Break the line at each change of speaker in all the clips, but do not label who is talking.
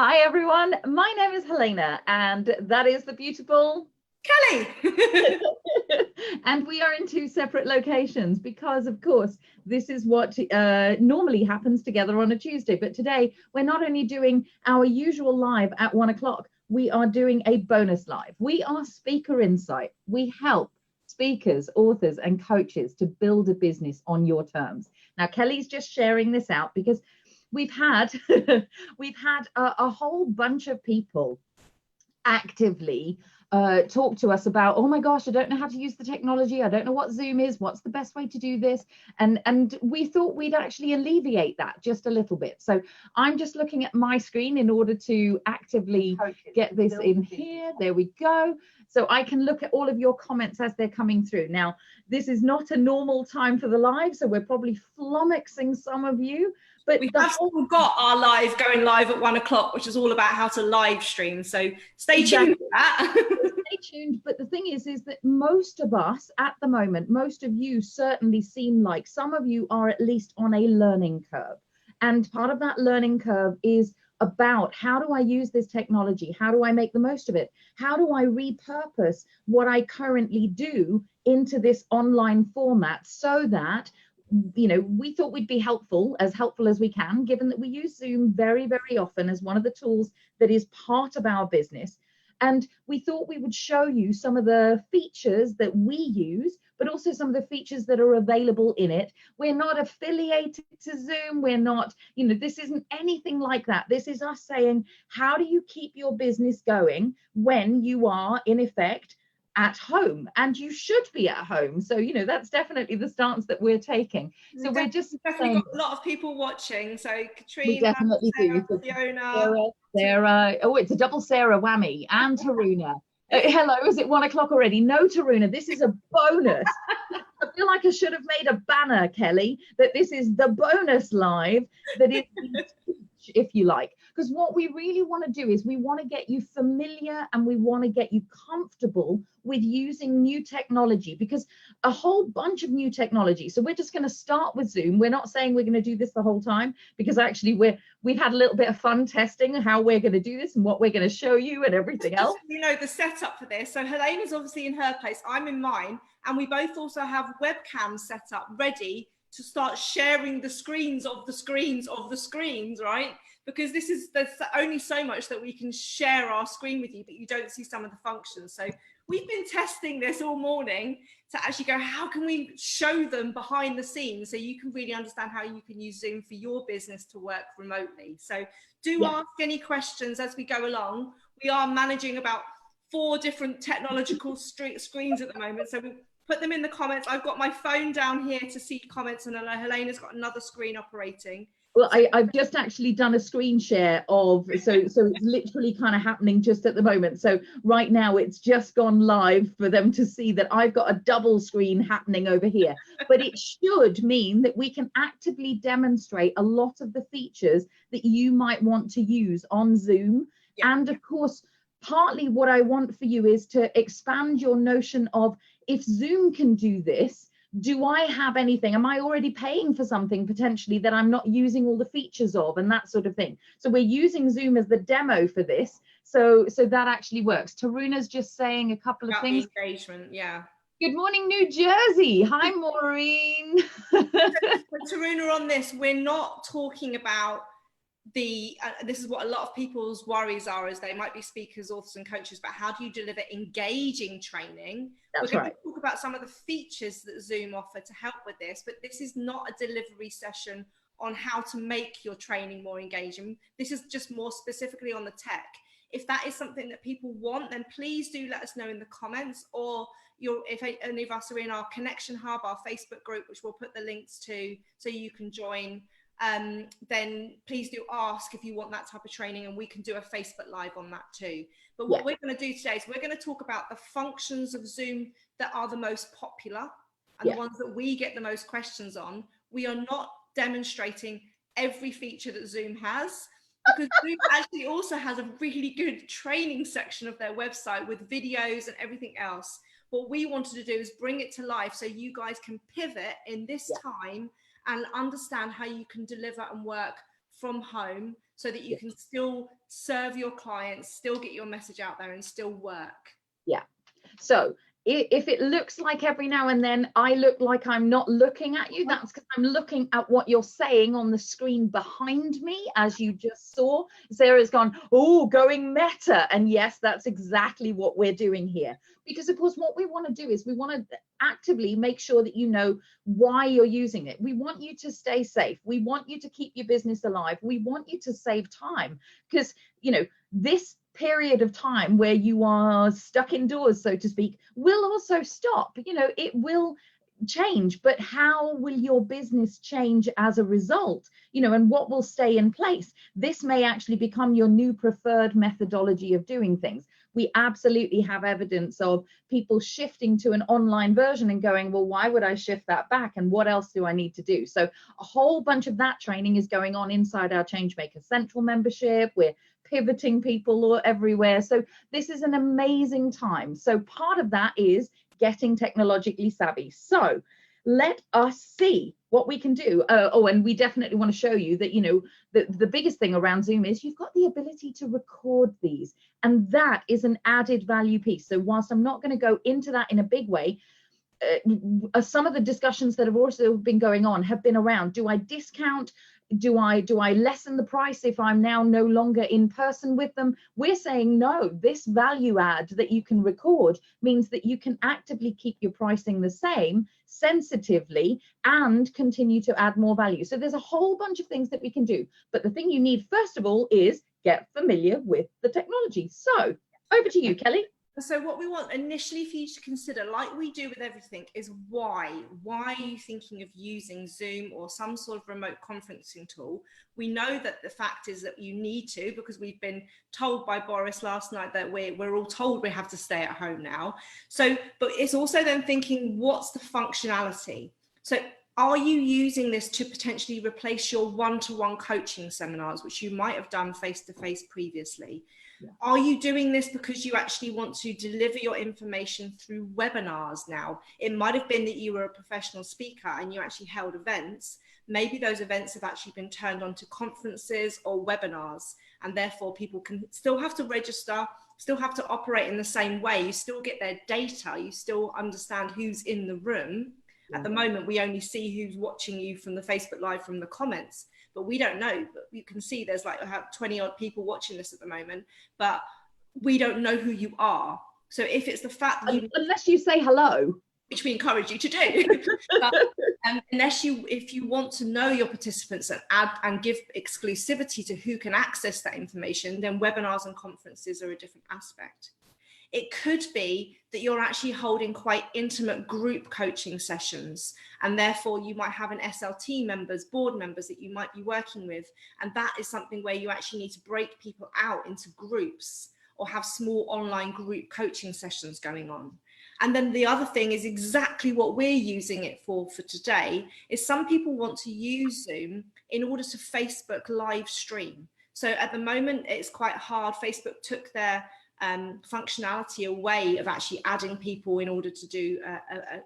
Hi everyone, my name is Helena and that is the beautiful
Kelly.
And we are in two separate locations because of course this is what normally happens together on a Tuesday, but today we're not only doing our usual live at 1 o'clock, we are doing a bonus live. We are Speaker Insight. We help speakers, authors and coaches to build a business on your terms. Now Kelly's just sharing this out because we've had a whole bunch of people actively talk to us about, oh my gosh, I don't know how to use the technology, I don't know what Zoom is, what's the best way to do this, and we thought we'd actually alleviate that just a little bit. So I'm just looking at my screen in order to actively get this in here. There we go. So I can look at all of your comments as they're coming through. Now, this is not a normal time for the live, so we're probably flummoxing some of you. But
we have got our live going live at 1 o'clock, which is all about how to live stream. So stay tuned for that.
Stay tuned. But the thing is that most of us at the moment, most of you certainly seem like some of you are at least on a learning curve. And part of that learning curve is about how do I use this technology? How do I make the most of it? How do I repurpose what I currently do into this online format so that, you know, we thought we'd be helpful as we can, given that we use Zoom very, very often as one of the tools that is part of our business. And we thought we would show you some of the features that we use, but also some of the features that are available in it. We're not affiliated to Zoom. We're not, you know, this isn't anything like that. This is us saying, how do you keep your business going when you are, in effect, at home? And you should be at home. So, you know, that's definitely the stance that we're taking. So we're just
definitely got a lot of people watching. So Katrina,
we definitely
Sarah,
do.
Fiona,
Sarah, oh, it's a double Sarah whammy, and Taruna. Hello, is it 1 o'clock already? No, Taruna, this is a bonus. I feel like I should have made a banner, Kelly, that this is the bonus live that is if you like, because what we really want to do is we want to get you familiar and we want to get you comfortable with using new technology, because a whole bunch of new technology. So we're just going to start with Zoom. We're not saying we're going to do this the whole time, because actually we've had a little bit of fun testing how we're going to do this and what we're going to show you and everything else.
You know, the setup for this. So Helena's obviously in her place, I'm in mine, and we both also have webcams set up ready to start sharing the screens of the screens of the screens, right? Because there's only so much that we can share our screen with you, but you don't see some of the functions. So we've been testing this all morning to actually go, how can we show them behind the scenes so you can really understand how you can use Zoom for your business to work remotely. So do ask any questions as we go along. We are managing about 4 different technological screens at the moment. So we put them in the comments. I've got my phone down here to see comments, and Helena's got another screen operating.
Well, I've just actually done a screen share of, so it's literally kind of happening just at the moment. So right now it's just gone live for them to see that I've got a double screen happening over here. But it should mean that we can actively demonstrate a lot of the features that you might want to use on Zoom. Yeah. And of course, partly what I want for you is to expand your notion of, if Zoom can do this, do I have anything? Am I already paying for something potentially that I'm not using all the features of, and that sort of thing? So we're using Zoom as the demo for this. So that actually works. Taruna's just saying a couple of things.
Engagement, yeah.
Good morning, New Jersey. Hi, Maureen.
So Taruna, on this, we're not talking about this is what a lot of people's worries are, is they might be speakers, authors and coaches, but how do you deliver engaging training?
That's
We're going
right.
to talk about some of the features that Zoom offer to help with this, but this is not a delivery session on how to make your training more engaging. This is just more specifically on the tech. If that is something that people want, then please do let us know in the comments, or if any of us are in our Connection Hub, our Facebook group, which we'll put the links to so you can join. Then please do ask if you want that type of training, and we can do a Facebook Live on that too. But what we're going to do today is we're going to talk about the functions of Zoom that are the most popular and the ones that we get the most questions on. We are not demonstrating every feature that Zoom has, because Zoom actually also has a really good training section of their website with videos and everything else. What we wanted to do is bring it to life so you guys can pivot in this time and understand how you can deliver and work from home so that you can still serve your clients, still get your message out there and still work?
Yeah. So if it looks like every now and then I look like I'm not looking at you, that's because I'm looking at what you're saying on the screen behind me, as you just saw. Sarah's gone, oh, going meta. And yes, that's exactly what we're doing here. Because of course, what we want to do is we want to actively make sure that you know why you're using it. We want you to stay safe. We want you to keep your business alive. We want you to save time, because, you know, this period of time where you are stuck indoors, so to speak, will also stop. You know, it will change, but how will your business change as a result? You know, and what will stay in place? This may actually become your new preferred methodology of doing things. We absolutely have evidence of people shifting to an online version and going, well, why would I shift that back? And what else do I need to do? So a whole bunch of that training is going on inside our Changemaker Central membership. We're pivoting people all everywhere. So this is an amazing time. So part of that is getting technologically savvy. So let us see what we can do. And we definitely want to show you that, you know, the biggest thing around Zoom is you've got the ability to record these, and that is an added value piece. So whilst I'm not going to go into that in a big way, some of the discussions that have also been going on have been around, do I discount? Do I lessen the price if I'm now no longer in person with them? We're saying no. This value add that you can record means that you can actively keep your pricing the same sensitively and continue to add more value. So there's a whole bunch of things that we can do. But the thing you need, first of all, is get familiar with the technology. So over to you, Kelly.
So what we want initially for you to consider, like we do with everything, is why. Why are you thinking of using Zoom or some sort of remote conferencing tool? We know that the fact is that you need to, because we've been told by Boris last night that we're all told we have to stay at home now. So, but it's also then thinking, what's the functionality? So are you using this to potentially replace your one-to-one coaching seminars, which you might have done face-to-face previously? Yeah. Are you doing this because you actually want to deliver your information through webinars now? It might have been that you were a professional speaker and you actually held events. Maybe those events have actually been turned onto conferences or webinars, and therefore people can still have to register, still have to operate in the same way. You still get their data, you still understand who's in the room. At the moment, we only see who's watching you from the Facebook Live from the comments, but we don't know. But you can see there's like 20 odd people watching this at the moment, but we don't know who you are. So if it's the fact that
unless you say hello,
which we encourage you to do, but, if you want to know your participants and add and give exclusivity to who can access that information, then webinars and conferences are a different aspect. It could be that you're actually holding quite intimate group coaching sessions, and therefore you might have an SLT members, board members that you might be working with. And that is something where you actually need to break people out into groups or have small online group coaching sessions going on. And then the other thing is exactly what we're using it for today is some people want to use Zoom in order to Facebook live stream. So at the moment, it's quite hard. Facebook took their functionality away of actually adding people in order to do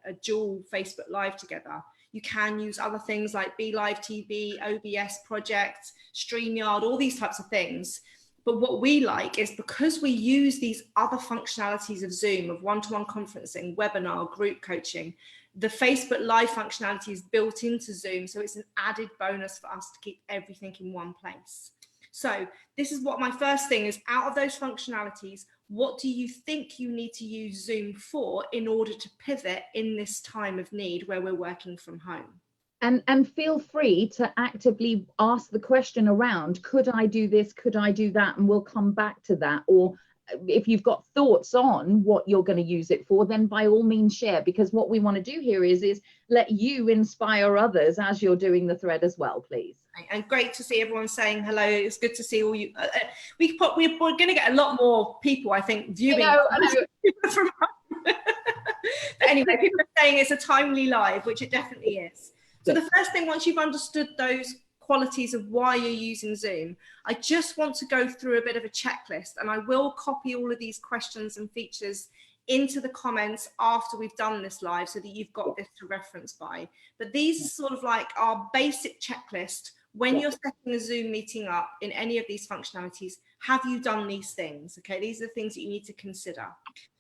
a dual Facebook Live together. You can use other things like BeLive TV, OBS Project, StreamYard, all these types of things. But what we like is because we use these other functionalities of Zoom, of one-to-one conferencing, webinar, group coaching, the Facebook Live functionality is built into Zoom. So it's an added bonus for us to keep everything in one place. So this is what my first thing is. Out of those functionalities, what do you think you need to use Zoom for in order to pivot in this time of need where we're working from home?
And feel free to actively ask the question around, could I do this? Could I do that? And we'll come back to that. Or if you've got thoughts on what you're going to use it for, then by all means share, because what we want to do here is let you inspire others as you're doing the thread as well, please.
And great to see everyone saying hello. It's good to see all you. We're going to get a lot more people, I think, viewing. I know. From but anyway, people are saying it's a timely live, which it definitely is. So the first thing, once you've understood those qualities of why you're using Zoom, I just want to go through a bit of a checklist, and I will copy all of these questions and features into the comments after we've done this live so that you've got this to reference by. But these are sort of like our basic checklist When you're setting a Zoom meeting up in any of these functionalities, have you done these things? Okay, these are the things that you need to consider.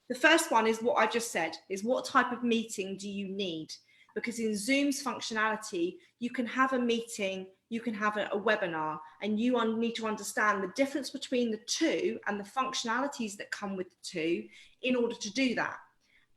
The first one is what I just said, is what type of meeting do you need? Because in Zoom's functionality, you can have a meeting, you can have a webinar, and you need to understand the difference between the two and the functionalities that come with the two in order to do that.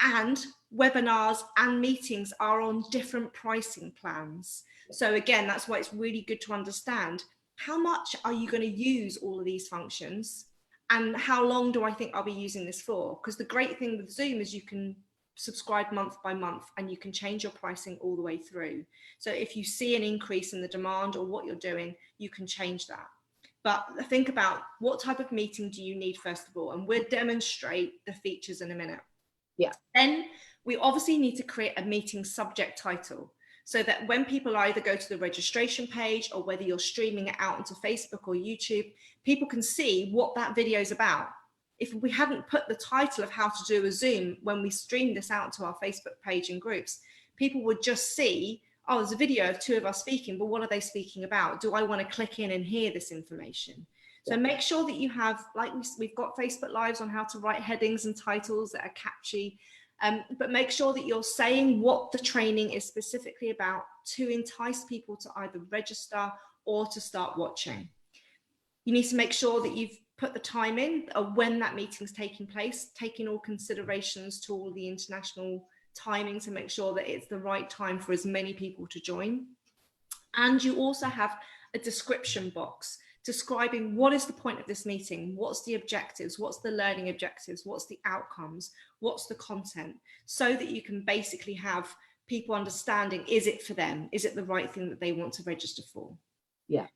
And webinars and meetings are on different pricing plans. So again, that's why it's really good to understand how much are you going to use all of these functions, and how long do I think I'll be using this for? Because the great thing with Zoom is you can subscribe month by month and you can change your pricing all the way through. So if you see an increase in the demand or what you're doing, you can change that. But think about what type of meeting do you need first of all, and we'll demonstrate the features in a minute.
Yeah.
Then we obviously need to create a meeting subject title, so that when people either go to the registration page or whether you're streaming it out onto Facebook or YouTube, people can see what that video is about. If we hadn't put the title of how to do a Zoom when we stream this out to our Facebook page and groups, people would just see, oh, there's a video of two of us speaking, but what are they speaking about? Do I want to click in and hear this information? So make sure that you have, like we've got Facebook Lives on how to write headings and titles that are catchy. But make sure that you're saying what the training is specifically about to entice people to either register or to start watching. You need to make sure that you've put the time in of when that meeting's taking place, taking all considerations to all the international timing to make sure that it's the right time for as many people to join. And you also have a description box describing what is the point of this meeting, what's the objectives, what's the learning objectives, what's the outcomes, what's the content, so that you can basically have people understanding, is it for them? Is it the right thing that they want to register for?
Yeah.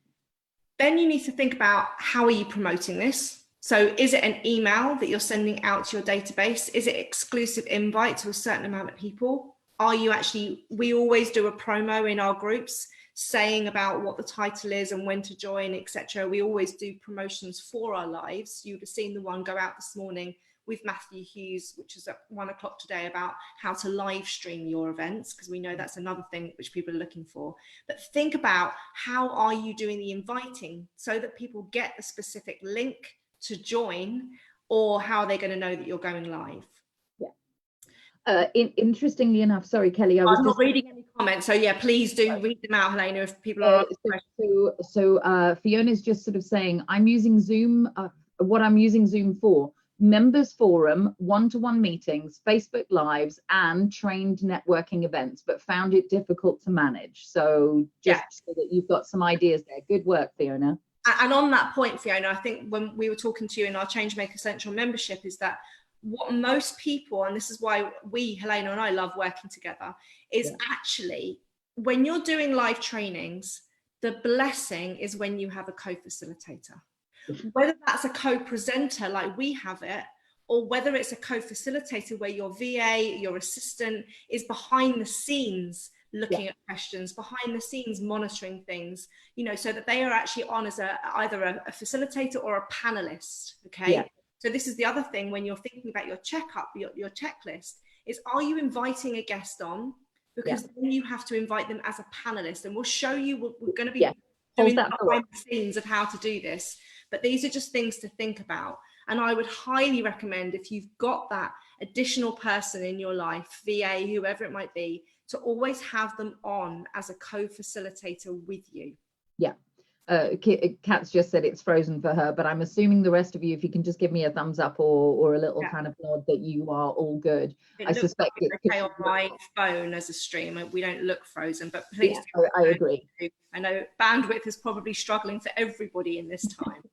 Then you need to think about, how are you promoting this? So is it an email that you're sending out to your database? Is it exclusive invite to a certain amount of people? Are you actually, we always do a promo in our groups saying about what the title is and when to join, etc. We always do promotions for our lives. You would have seen the one go out this morning with Matthew Hughes, which is at 1 o'clock today, about how to live stream your events, because we know that's another thing which people are looking for. But think about, how are you doing the inviting so that people get a specific link to join, or how are they going to know that you're going live?
Interestingly enough, sorry, Kelly,
I'm not reading any comments, so yeah, please do read them out, Helena, if people are
so Fiona's just sort of saying, I'm using Zoom, what I'm using Zoom for: members forum, one-to-one meetings, Facebook Lives, and trained networking events, but found it difficult to manage. So just so that you've got some ideas there. Good work, Fiona.
And on that point, Fiona, I think when we were talking to you in our Changemaker Central membership, is that what most people, and this is why we, Helena and I, love working together, is actually when you're doing live trainings, the blessing is when you have a co-facilitator. Whether that's a co-presenter like we have it, or whether it's a co-facilitator where your VA, your assistant, is behind the scenes looking at questions, behind the scenes monitoring things, you know, so that they are actually on as either a facilitator or a panelist, okay? So this is the other thing when you're thinking about your checkup, your checklist, is, are you inviting a guest on? Because then you have to invite them as a panelist, and we'll show you, we're going to be doing the behind the scenes of how to do this. But these are just things to think about. And I would highly recommend, if you've got that additional person in your life, VA, whoever it might be, to always have them on as a co-facilitator with you. Yeah.
Kat's just said it's frozen for her, but I'm assuming the rest of you, if you can just give me a thumbs up or a little kind of nod that you are all good.
I suspect it's okay on my phone as a streamer. We don't look frozen, but please.
I agree.
I know bandwidth is probably struggling for everybody in this time.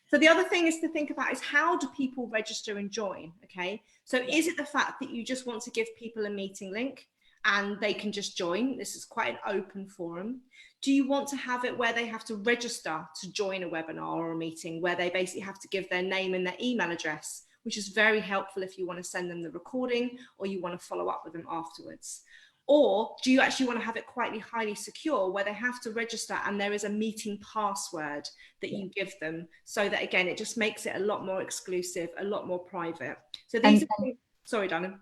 So the other thing is to think about is, how do people register and join? Okay, so is it the fact that you just want to give people a meeting link and they can just join? This is quite an open forum. Do you want to have it where they have to register to join a webinar or a meeting, where they basically have to give their name and their email address, which is very helpful if you want to send them the recording or you want to follow up with them afterwards? Or do you actually want to have it quite highly secure, where they have to register and there is a meeting password that you give them, so that, again, it just makes it a lot more exclusive, a lot more private? So these are things, sorry, Dana.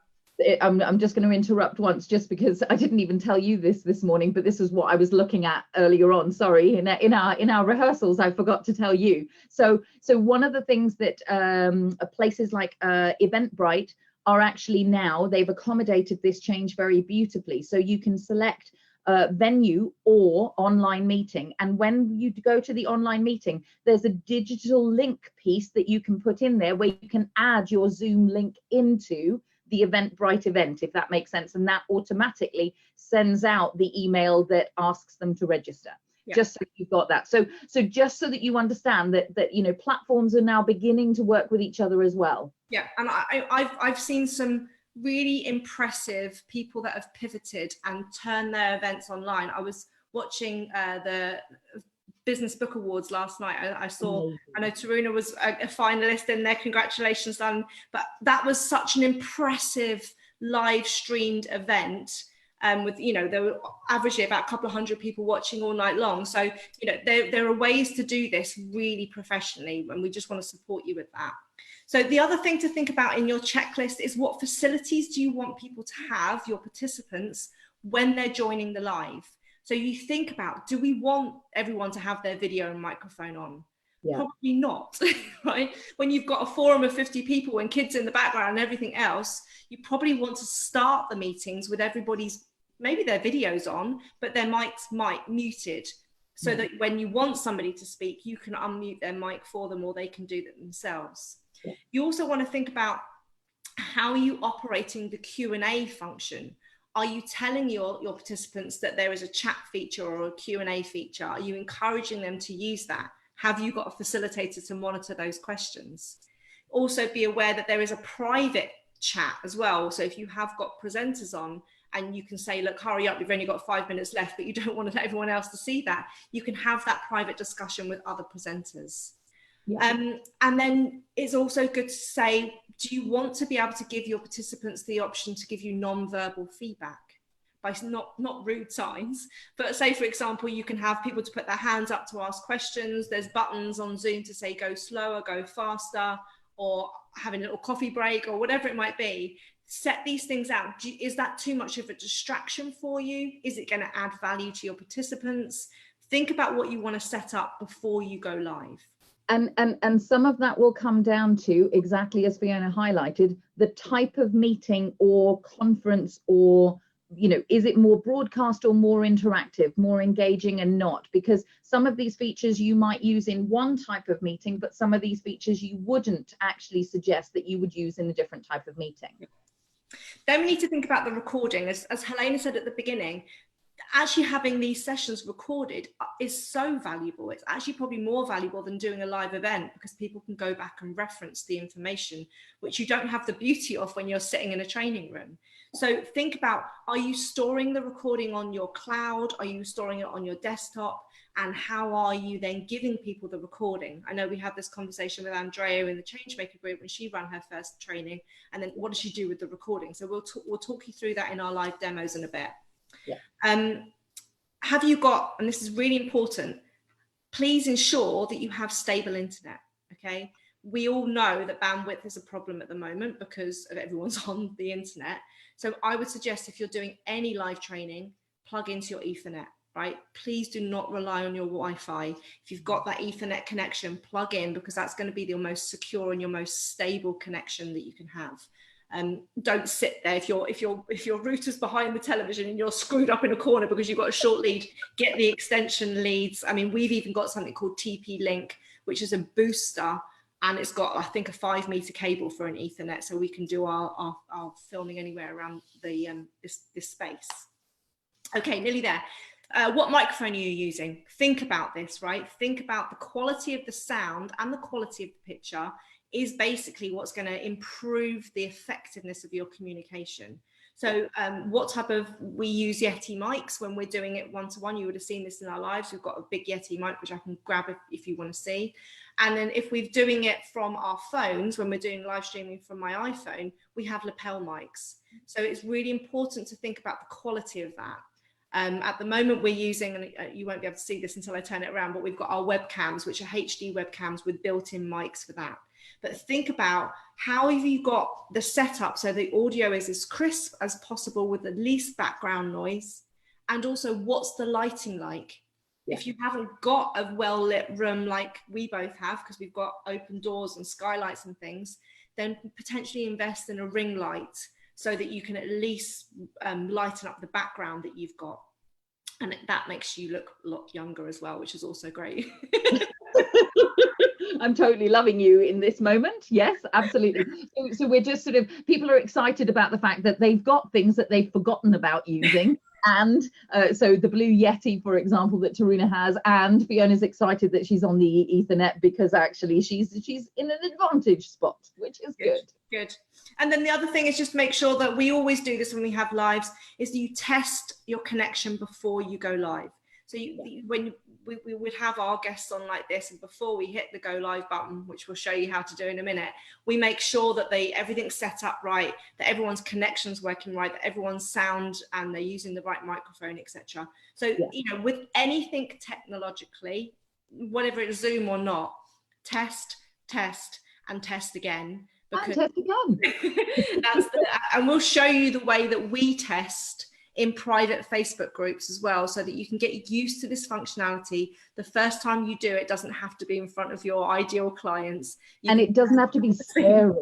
I'm just going to interrupt once, just because I didn't even tell you this morning, but this is what I was looking at earlier on. Sorry, in our rehearsals, I forgot to tell you. So one of the things that places like Eventbrite are actually now, they've accommodated this change very beautifully. So you can select venue or online meeting, and when you go to the online meeting, there's a digital link piece that you can put in there where you can add your Zoom link into the Eventbrite event, if that makes sense, and that automatically sends out the email that asks them to register. Yeah. Just so you've got that. So just so that you understand that platforms are now beginning to work with each other as well.
Yeah, and I've seen some really impressive people that have pivoted and turned their events online. I was watching the Business Book Awards last night. I saw, I know Taruna was a finalist in there. Congratulations, Dan. But that was such an impressive live streamed event. With, there were averagely about a couple of hundred people watching all night long. So, there are ways to do this really professionally, and we just want to support you with that. So the other thing to think about in your checklist is, what facilities do you want people to have, your participants, when they're joining the live? So you think about, do we want everyone to have their video and microphone on? Yeah. Probably not, right? When you've got a forum of 50 people and kids in the background and everything else, you probably want to start the meetings with everybody's, maybe their videos on, but their mics muted, so that when you want somebody to speak, you can unmute their mic for them, or they can do that themselves. Yeah. You also want to think about, how are you operating the Q&A function? Are you telling your participants that there is a chat feature or a Q&A feature? Are you encouraging them to use that? Have you got a facilitator to monitor those questions? Also be aware that there is a private chat as well. So if you have got presenters on, and you can say, look, hurry up, you've only got 5 minutes left, but you don't want to let everyone else to see that, you can have that private discussion with other presenters. Yeah. And then it's also good to say, do you want to be able to give your participants the option to give you non-verbal feedback? By not rude signs, but say, for example, you can have people to put their hands up to ask questions. There's buttons on Zoom to say go slower, go faster, or having a little coffee break, or whatever it might be. Set these things out. Is that too much of a distraction for you? Is it going to add value to your participants? Think about what you want to set up before you go live.
And some of that will come down to, exactly as Fiona highlighted, the type of meeting or conference, or is it more broadcast or more interactive, more engaging and not? Because some of these features you might use in one type of meeting, but some of these features you wouldn't actually suggest that you would use in a different type of meeting.
Then we need to think about the recording. As Helena said at the beginning, actually having these sessions recorded is so valuable. It's actually probably more valuable than doing a live event, because people can go back and reference the information, which you don't have the beauty of when you're sitting in a training room. So think about, are you storing the recording on your cloud? Are you storing it on your desktop? And how are you then giving people the recording? I know we had this conversation with Andrea in the Changemaker group when she ran her first training, and then what does she do with the recording? So we'll talk you through that in our live demos in a bit. Yeah. Have you got, and this is really important, please ensure that you have stable internet, okay? We all know that bandwidth is a problem at the moment because of everyone's on the internet. So I would suggest, if you're doing any live training, plug into your Ethernet, right? Please do not rely on your Wi-Fi. If you've got that Ethernet connection, plug in, because that's going to be the most secure and your most stable connection that you can have. Don't sit there. If your router's behind the television and you're screwed up in a corner because you've got a short lead, get the extension leads. I mean, we've even got something called TP-Link, which is a booster, and it's got, I think, a 5-meter cable for an Ethernet, so we can do our filming anywhere around the this space. Okay, nearly there. What microphone are you using? Think about this, right? Think about the quality of the sound and the quality of the picture is basically what's going to improve the effectiveness of your communication. So what type of, we use Yeti mics when we're doing it one-to-one. You would have seen this in our lives. We've got a big Yeti mic, which I can grab if you want to see. And then if we're doing it from our phones, when we're doing live streaming from my iPhone, we have lapel mics. So it's really important to think about the quality of that. At the moment we're using, and you won't be able to see this until I turn it around, but we've got our webcams, which are HD webcams with built-in mics for that. But think about how have you got the setup so the audio is as crisp as possible with the least background noise, and also what's the lighting like? Yeah. If you haven't got a well-lit room like we both have, because we've got open doors and skylights and things, then potentially invest in a ring light so that you can at least lighten up the background that you've got. And that makes you look a lot younger as well, which is also great.
I'm totally loving you in this moment. Yes, absolutely. So we're just sort of, people are excited about the fact that they've got things that they've forgotten about using. And so the Blue Yeti, for example, that Taruna has, and Fiona's excited that she's on the Ethernet because actually she's in an advantage spot, which is good.
Good. And then the other thing is just make sure that we always do this when we have lives, is that you test your connection before you go live. So when we would have our guests on like this, and before we hit the go live button, which we'll show you how to do in a minute, we make sure that everything's set up right, that everyone's connection's working right, that everyone's sound and they're using the right microphone, etc. So, you know, with anything technologically, whether it's Zoom or not, test, and test again. Because and we'll show you the way that we test in private Facebook groups as well, so that you can get used to this functionality. The first time you do it doesn't have to be in front of your ideal clients. And
it doesn't have to be scary.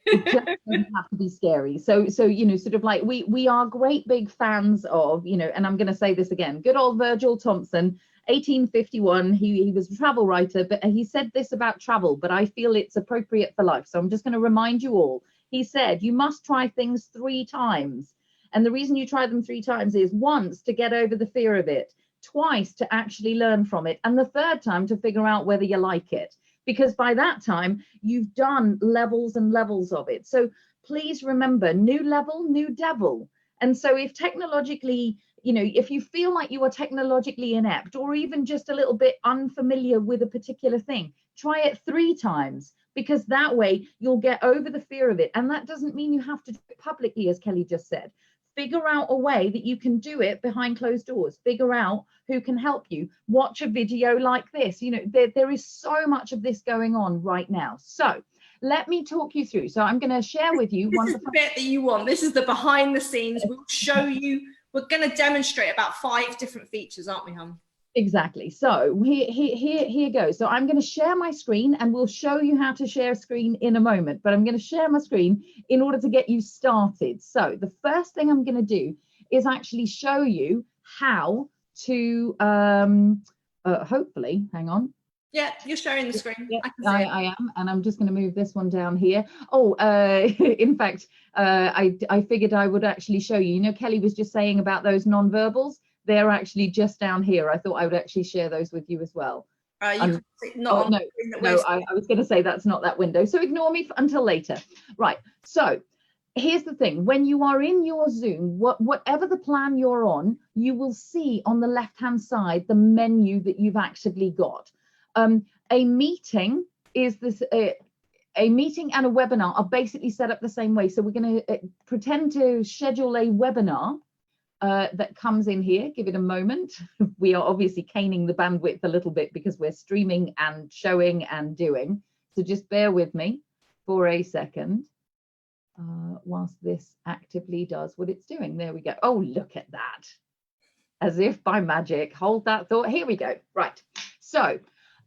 It just doesn't have to be scary. So you know, sort of like we are great big fans of, you know, and I'm going to say this again, good old Virgil Thompson, 1851, he was a travel writer, but he said this about travel, but I feel it's appropriate for life. So I'm just going to remind you all. He said, you must try things 3 times. And the reason you try them 3 times is once to get over the fear of it, twice to actually learn from it, and the 3rd time to figure out whether you like it. Because by that time, you've done levels and levels of it. So please remember, new level, new devil. And so if technologically, you know, if you feel like you are technologically inept or even just a little bit unfamiliar with a particular thing, try it 3 times, because that way you'll get over the fear of it. And that doesn't mean you have to do it publicly, as Kelly just said. Figure out a way that you can do it behind closed doors. Figure out who can help you. Watch a video like this. You know, there is so much of this going on right now. So let me talk you through. So I'm going to share with you one of the
bit that you want. This is the behind the scenes. We'll show you. We're going to demonstrate about 5 different features, aren't we, hon?
Exactly. So here goes. So I'm going to share my screen, and we'll show you how to share screen in a moment, but I'm going to share my screen in order to get you started. So the first thing I'm going to do is actually show you how to hopefully, hang on.
Yeah, you're sharing the screen.
Yeah, I am, and I'm just going to move this one down here. Oh, in fact, I figured I would actually show you. You know, Kelly was just saying about those non-verbals. They're actually just down here. I thought I would actually share those with you as well.
I
was going to say that's not that window. So ignore me until later. Right. So here's the thing. When you are in your Zoom, whatever the plan you're on, you will see on the left-hand side the menu that you've actually got. A meeting is this. A meeting and a webinar are basically set up the same way. So we're going to pretend to schedule a webinar. That comes in here. Give it a moment. We are obviously caning the bandwidth a little bit because we're streaming and showing and doing. So just bear with me for a second whilst this actively does what it's doing. There we go. Oh, look at that. As if by magic. Hold that thought. Here we go. Right. So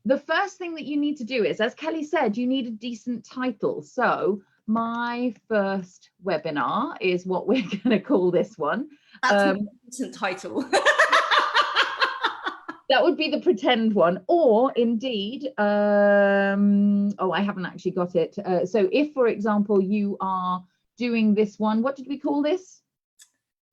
the first thing that you need to do is, as Kelly said, you need a decent title. So my first webinar is what we're going to call this one.
That's a decent title.
That would be the pretend one, or indeed, oh, I haven't actually got it. So if, for example, you are doing this one, what did we call this?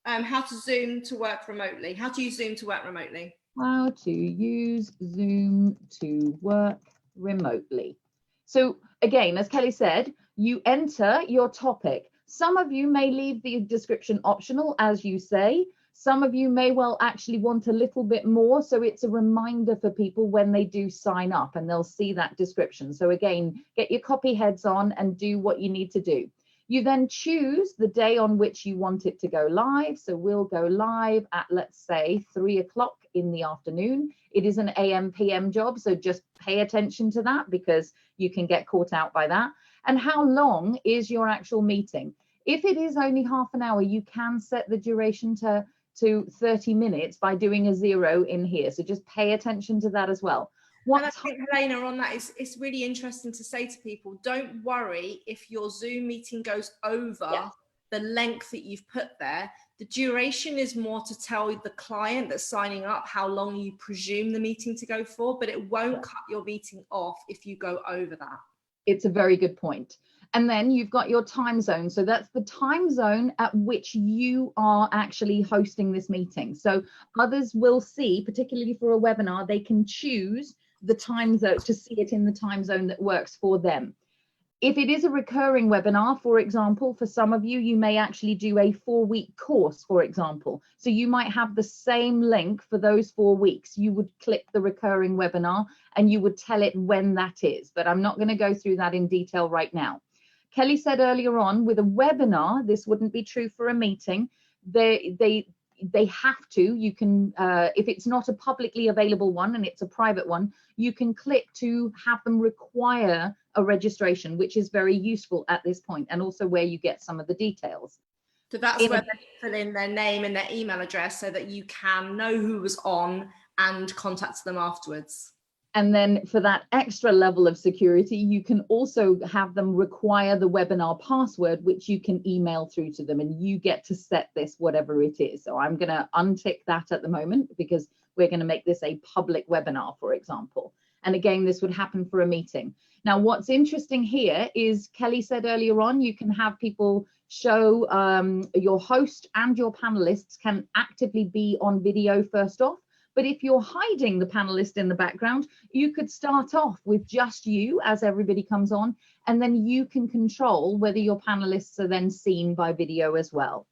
How to Zoom to work remotely. How to use Zoom to work remotely.
How to use Zoom to work remotely. So again, as Kelly said, you enter your topic. Some of you may leave the description optional, as you say. Some of you may well actually want a little bit more, so it's a reminder for people when they do sign up and they'll see that description. So again, get your copy heads on and do what you need to do. You then choose the day on which you want it to go live. So we'll go live at, let's say, 3 o'clock in the afternoon. It is an AM PM job, so just pay attention to that because you can get caught out by that. And how long is your actual meeting? If it is only half an hour, you can set the duration to 30 minutes by doing a 0 in here. So just pay attention to that as well.
And I think, Helena, on that, it's really interesting to say to people, don't worry if your Zoom meeting goes over the length that you've put there. The duration is more to tell the client that's signing up how long you presume the meeting to go for, but it won't cut your meeting off if you go over that.
It's a very good point. And then you've got your time zone. So that's the time zone at which you are actually hosting this meeting. So others will see, particularly for a webinar, they can choose the time zone to see it in the time zone that works for them. If it is a recurring webinar, for example, for some of you, you may actually do a 4-week course, for example. So you might have the same link for those 4 weeks. You would click the recurring webinar and you would tell it when that is, but I'm not going to go through that in detail right now. Kelly said earlier on, with a webinar, this wouldn't be true for a meeting. They have to, you can, if it's not a publicly available one and it's a private one, you can click to have them require a registration, which is very useful at this point, and also where you get some of the details.
So that's where they fill in their name and their email address so that you can know who was on and contact them afterwards.
And then for that extra level of security, you can also have them require the webinar password, which you can email through to them, and you get to set this whatever it is. So I'm going to untick that at the moment because we're going to make this a public webinar, for example. And again, this would happen for a meeting. Now, what's interesting here is Kelly said earlier on, you can have people show your host and your panelists can actively be on video first off. But if you're hiding the panelist in the background, you could start off with just you as everybody comes on, and then you can control whether your panelists are then seen by video as well.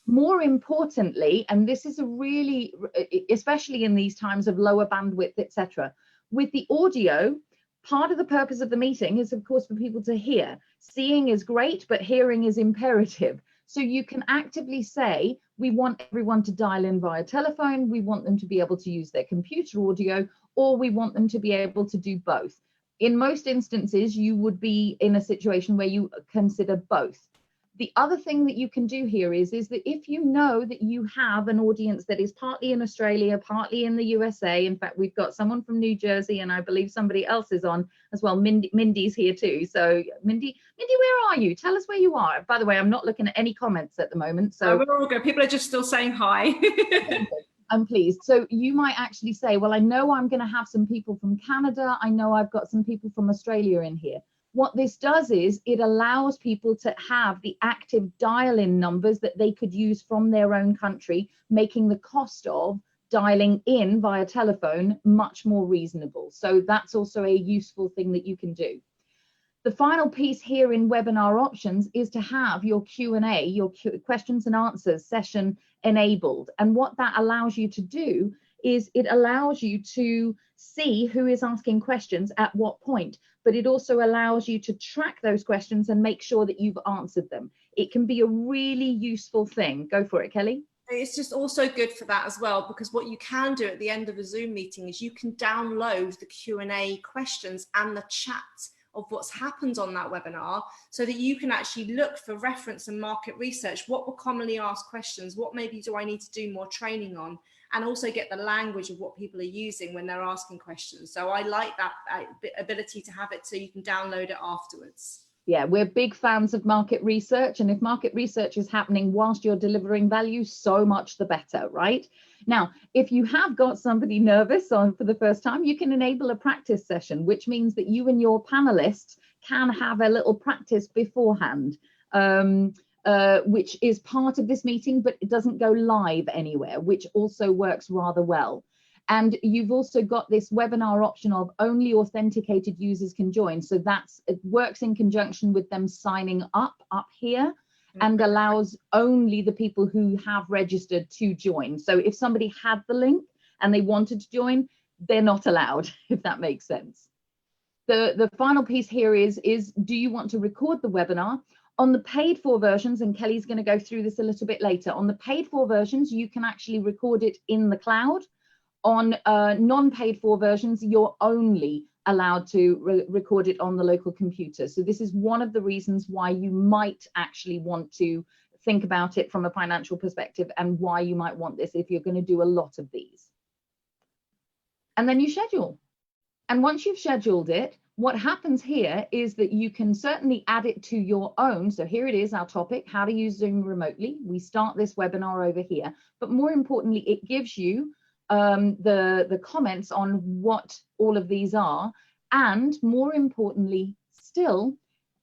More importantly, and this is a really, especially in these times of lower bandwidth, etc., with the audio, part of the purpose of the meeting is, of course, for people to hear. Seeing is great, but hearing is imperative. So you can actively say, we want everyone to dial in via telephone, we want them to be able to use their computer audio, or we want them to be able to do both. In most instances, you would be in a situation where you consider both. The other thing that you can do here is that if you know that you have an audience that is partly in Australia, partly in the USA, in fact, we've got someone from New Jersey, and I believe somebody else is on as well. Mindy's here too. So Mindy, where are you? Tell us where you are. By the way, I'm not looking at any comments at the moment. So
we're all good. People are just still saying hi.
I'm pleased. So you might actually say, well, I know I'm going to have some people from Canada. I know I've got some people from Australia in here. What this does is it allows people to have the active dial-in numbers that they could use from their own country, making the cost of dialing in via telephone much more reasonable. So that's also a useful thing that you can do. The final piece here in webinar options is to have your Q&A, your questions and answers session enabled. And what that allows you to do is it allows you to see who is asking questions at what point, but it also allows you to track those questions and make sure that you've answered them. It can be a really useful thing. Go for it, Kelly.
It's just also good for that as well, because what you can do at the end of a Zoom meeting is you can download the Q&A questions and the chat of what's happened on that webinar, so that you can actually look for reference and market research. What were commonly asked questions? What maybe do I need to do more training on? And also get the language of what people are using when they're asking questions. So I like that ability to have it so you can download it afterwards.
Yeah, we're big fans of market research, and if market research is happening whilst you're delivering value, so much the better, right? Now, if you have got somebody nervous on for the first time, you can enable a practice session, which means that you and your panelists can have a little practice beforehand, which is part of this meeting, but it doesn't go live anywhere, which also works rather well. And you've also got this webinar option of only authenticated users can join. So it works in conjunction with them signing up here and allows only the people who have registered to join. So if somebody had the link and they wanted to join, they're not allowed, if that makes sense. The final piece here is do you want to record the webinar? On the paid for versions, and Kelly's going to go through this a little bit later, on the paid for versions, you can actually record it in the cloud. On non-paid for versions, you're only allowed to record it on the local computer. So this is one of the reasons why you might actually want to think about it from a financial perspective, and why you might want this if you're going to do a lot of these. And then you schedule. And once you've scheduled it, what happens here is that you can certainly add it to your own. So here it is, our topic, how to use Zoom remotely. We start this webinar over here, but more importantly, it gives you the comments on what all of these are. And more importantly still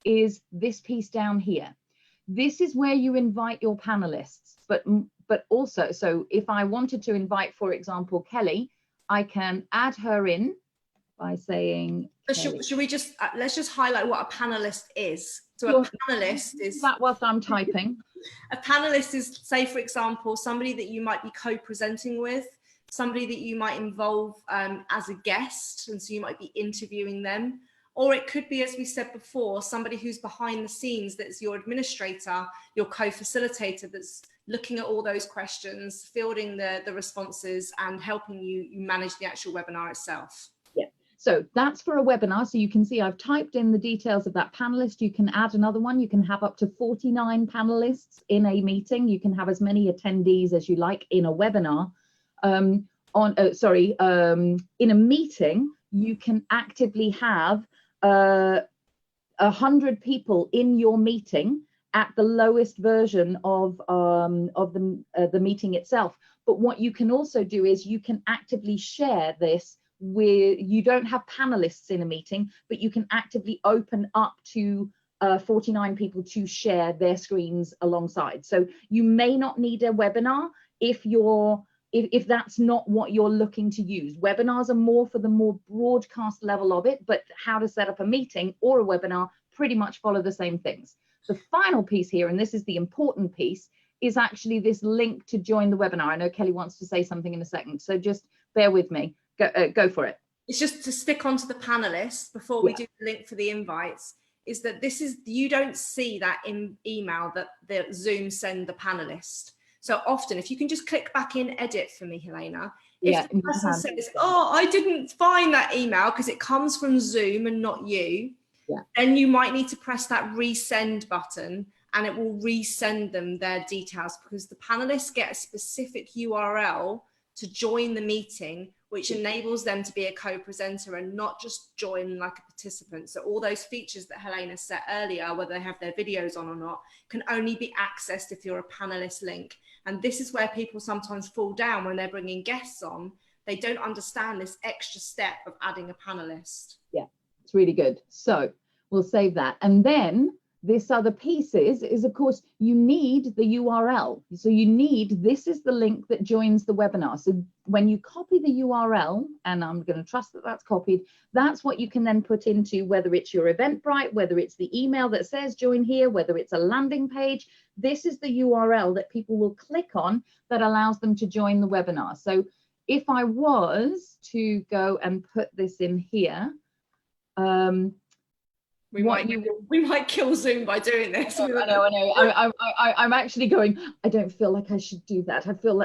is this piece down here. This is where you invite your panelists, but also, so if I wanted to invite, for example, Kelly, I can add her in by saying,
should we just let's just highlight what a panelist is. So a panelist is
that whilst I'm typing.
A panelist is, say for example, somebody that you might be co-presenting with, somebody that you might involve as a guest, and so you might be interviewing them. Or it could be, as we said before, somebody who's behind the scenes, that's your administrator, your co-facilitator, that's looking at all those questions, fielding the responses, and helping you manage the actual webinar itself.
Yeah, so that's for a webinar. So you can see I've typed in the details of that panelist. You can add another one. You can have up to 49 panelists in a meeting. You can have as many attendees as you like in a webinar. In a meeting, you can actively have 100 people in your meeting at the lowest version of the meeting itself. But what you can also do is you can actively share this with, you don't have panelists in a meeting, but you can actively open up to 49 people to share their screens alongside. So you may not need a webinar if that's not what you're looking to use. Webinars are more for the more broadcast level of it, but how to set up a meeting or a webinar pretty much follow the same things. The final piece here, and this is the important piece, is actually this link to join the webinar. I know Kelly wants to say something in a second, so just bear with me. Go for it.
It's just to stick onto the panelists before we do the link for the invites, is that this is, you don't see that in email that the Zoom send the panelist. So often, if you can just click back in edit for me, Helena, if the person says, oh, I didn't find that email because it comes from Zoom and not you, then you might need to press that resend button, and it will resend them their details, because the panelists get a specific URL to join the meeting, which enables them to be a co-presenter and not just join like a participant. So all those features that Helena said earlier, whether they have their videos on or not, can only be accessed if you're a panelist link. And this is where people sometimes fall down when they're bringing guests on. They don't understand this extra step of adding a panelist.
Yeah, it's really good. So we'll save that. And then this other piece is of course, you need the URL. So you need, this is the link that joins the webinar. So when you copy the URL, and I'm going to trust that that's copied, that's what you can then put into, whether it's your Eventbrite, whether it's the email that says join here, whether it's a landing page. This is the URL that people will click on that allows them to join the webinar. So if I was to go and put this in here,
we might kill Zoom by doing this.
I know. I'm actually going, I don't feel like I should do that. I feel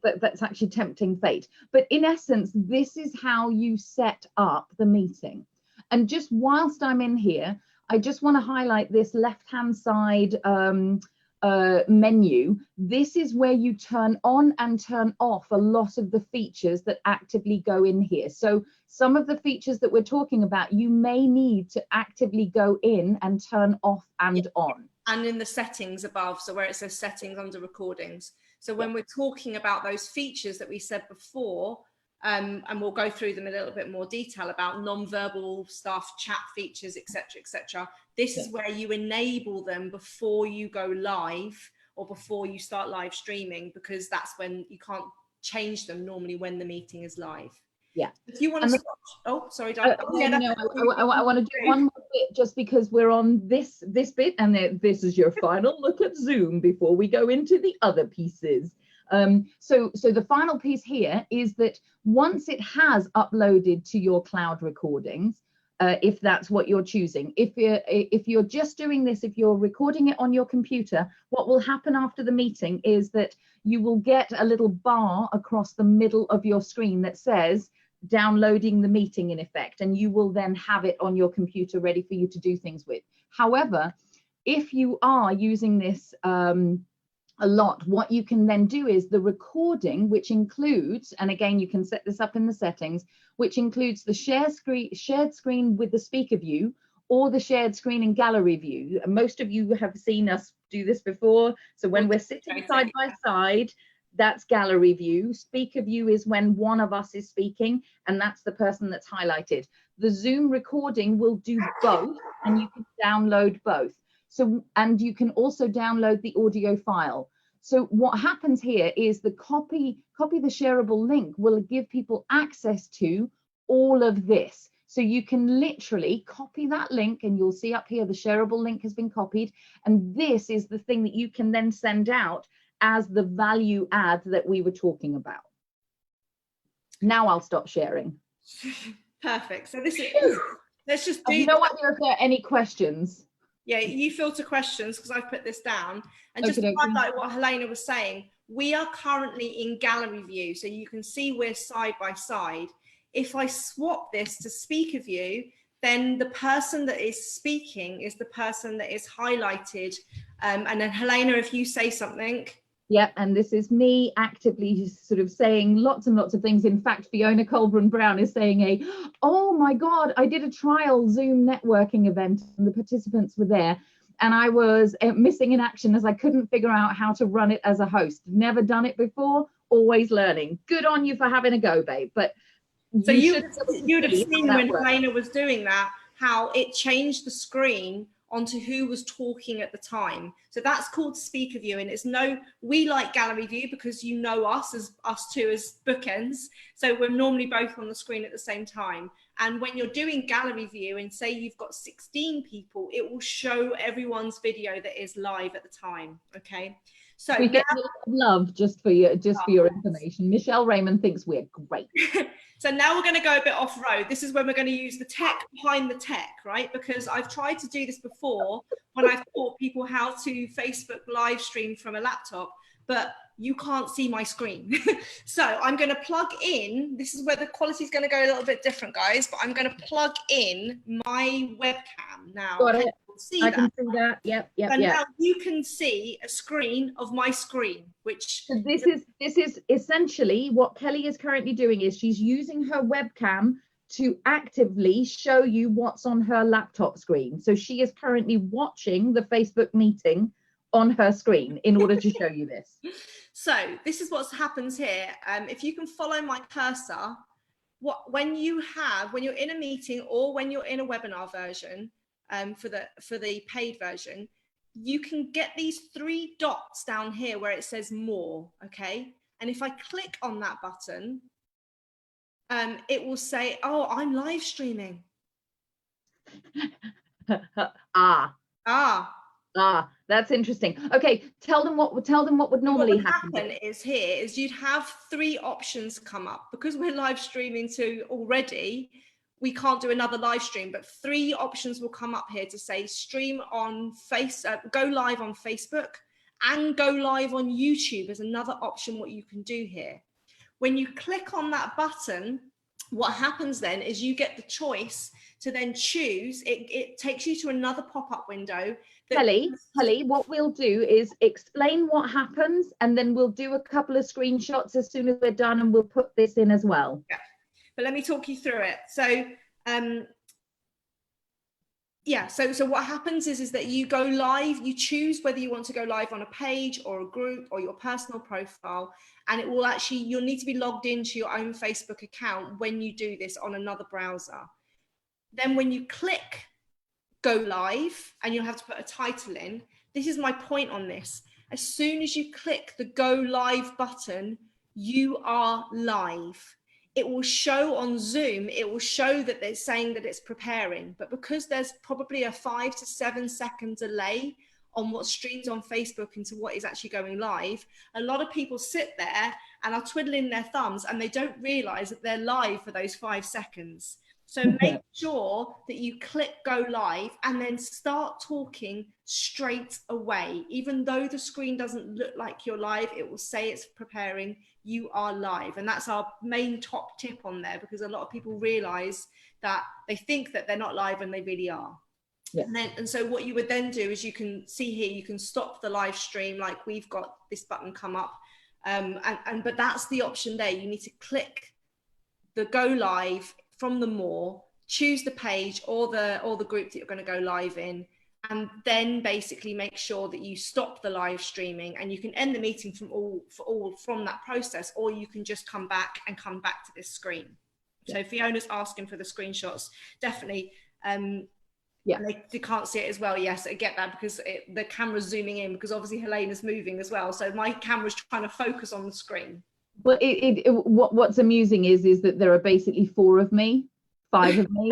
that's actually tempting fate. But in essence, this is how you set up the meeting. And just whilst I'm in here, I just want to highlight this left-hand side menu. This is where you turn on and turn off a lot of the features that actively go in here. So some of the features that we're talking about, you may need to actively go in and turn off and on.
And in the settings above, so where it says settings under recordings. So when we're talking about those features that we said before, and we'll go through them in a little bit more detail about non-verbal stuff, chat features, etc. This is where you enable them before you go live or before you start live streaming, because that's when you can't change them normally when the meeting is live.
Yeah.
If you want to, oh, sorry, Diane.
I want to do one more bit, just because we're on this bit, and this is your final look at Zoom before we go into the other pieces. So the final piece here is that once it has uploaded to your cloud recordings, if that's what you're choosing. If you're just doing this, if you're recording it on your computer, what will happen after the meeting is that you will get a little bar across the middle of your screen that says downloading the meeting in effect, and you will then have it on your computer ready for you to do things with. However, if you are using this a lot, what you can then do is the recording, which includes, and again you can set this up in the settings, which includes the shared screen with the speaker view, or the shared screen and gallery view. Most of you have seen us do this before. So when we're sitting side by side, that's gallery view. Speaker view is when one of us is speaking, and that's the person that's highlighted. The Zoom recording will do both, and you can download both. So, and you can also download the audio file. So what happens here is the copy the shareable link will give people access to all of this. So you can literally copy that link, and you'll see up here the shareable link has been copied, and this is the thing that you can then send out as the value add that we were talking about. Now I'll stop sharing.
Perfect. So this is, let's just do.
I have no idea if there are any questions.
Yeah, you filter questions because I've put this down. And just to highlight what Helena was saying, we are currently in gallery view, so you can see we're side by side. If I swap this to speaker view, then the person that is speaking is the person that is highlighted. And then Helena, if you say something.
Yeah, and this is me actively sort of saying lots and lots of things. In fact, Fiona Colburn-Brown is saying oh my God, I did a trial Zoom networking event and the participants were there, and I was missing in action as I couldn't figure out how to run it as a host. Never done it before, always learning. Good on you for having a go, babe. But
so you'd have seen when Helena was doing that, how it changed the screen onto who was talking at the time. So that's called speaker view, and it's we like gallery view because you know us two as bookends. So we're normally both on the screen at the same time. And when you're doing gallery view and say you've got 16 people, it will show everyone's video that is live at the time. Okay. So
we get a lot of love just for your information. Michelle Raymond thinks we're great.
So now we're going to go a bit off road. This is when we're going to use the tech behind the tech, right? Because I've tried to do this before when I've taught people how to Facebook live stream from a laptop, but you can't see my screen. So I'm going to plug in, this is where the quality is going to go a little bit different, guys, but I'm going to plug in my webcam now.
Got it. I can see that. Yep.
Now you can see a screen of my screen, which
so this is essentially what Kelly is currently doing. Is she's using her webcam to actively show you what's on her laptop screen. So she is currently watching the Facebook meeting on her screen in order to show you this.
So this is what happens here. If you can follow my cursor, when you're in a meeting or when you're in a webinar version, for the paid version, you can get these 3 dots down here where it says more, okay? And if I click on that button, it will say, oh, I'm live streaming.
That's interesting. Okay, tell them what would normally happen.
Is you'd have 3 options come up. Because we're live streaming to already, we can't do another live stream, but 3 options will come up here to say stream on go live on Facebook and go live on YouTube is another option what you can do here. When you click on that button, what happens then is you get the choice to then choose. It takes you to another pop-up window.
Kelly, what we'll do is explain what happens, and then we'll do a couple of screenshots as soon as we're done, and we'll put this in as well.
Yeah. But let me talk you through it. So, so what happens is that you go live, you choose whether you want to go live on a page or a group or your personal profile, and it will actually, you'll need to be logged into your own Facebook account when you do this on another browser. Then when you click go live, and you'll have to put a title in, this is my point on this. As soon as you click the go live button, you are live. It will show on Zoom, it will show that it's saying that it's preparing, but because there's probably a 5 to 7 second delay on what streams on Facebook into what is actually going live, a lot of people sit there and are twiddling their thumbs and they don't realize that they're live for those 5 seconds. So make sure that you click go live and then start talking straight away. Even though the screen doesn't look like you're live, it will say it's preparing, you are live. And that's our main top tip on there, because a lot of people realize that they think that they're not live and they really are.
Yeah.
And so what you would then do is, you can see here, you can stop the live stream, like we've got this button come up. But that's the option there. You need to click the go live from the more, choose the page or the group that you're going to go live in, and then basically make sure that you stop the live streaming, and you can end the meeting from that process, or you can just come back to this screen. Yeah. So Fiona's asking for the screenshots, definitely. Yeah, they can't see it as well. Yes, I get that, because the camera's zooming in, because obviously Helena's moving as well, so my camera's trying to focus on the screen.
Well, what's amusing is that there are basically 4 of me, 5 of me.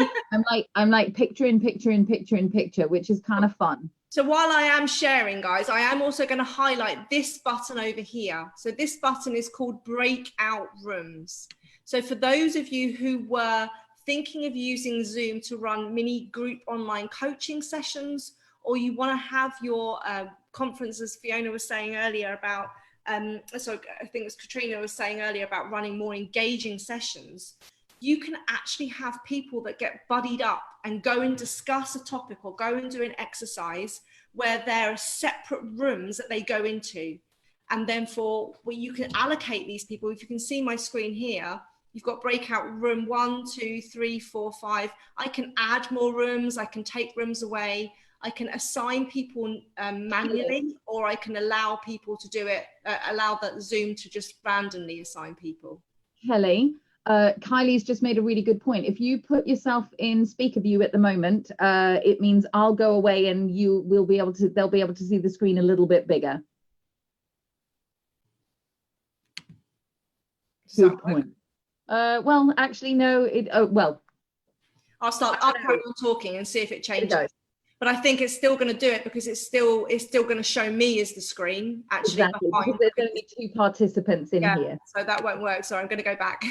I'm like picture in picture in picture in picture, which is kind of fun.
So while I am sharing, guys, I am also going to highlight this button over here. So this button is called Breakout Rooms. So for those of you who were thinking of using Zoom to run mini group online coaching sessions, or you want to have your conference, as Fiona was saying earlier about, so I think it was Katrina was saying earlier about running more engaging sessions, you can actually have people that get buddied up and go and discuss a topic or go and do an exercise where there are separate rooms that they go into. And then you can allocate these people. If you can see my screen here, you've got breakout room 1, 2, 3, 4, 5. I can add more rooms. I can take rooms away. I can assign people manually, or I can allow people to do it, allow that Zoom to just randomly assign people.
Kelly, Kylie's just made a really good point. If you put yourself in speaker view at the moment, it means I'll go away and they'll be able to see the screen a little bit bigger. Good point. Well, actually, no. Well,
I'll carry on talking and see if it changes. But I think it's still going to do it, because it's still going to show me as the screen actually.
Exactly, because there's only 2 participants in here.
So that won't work. So I'm going to go back.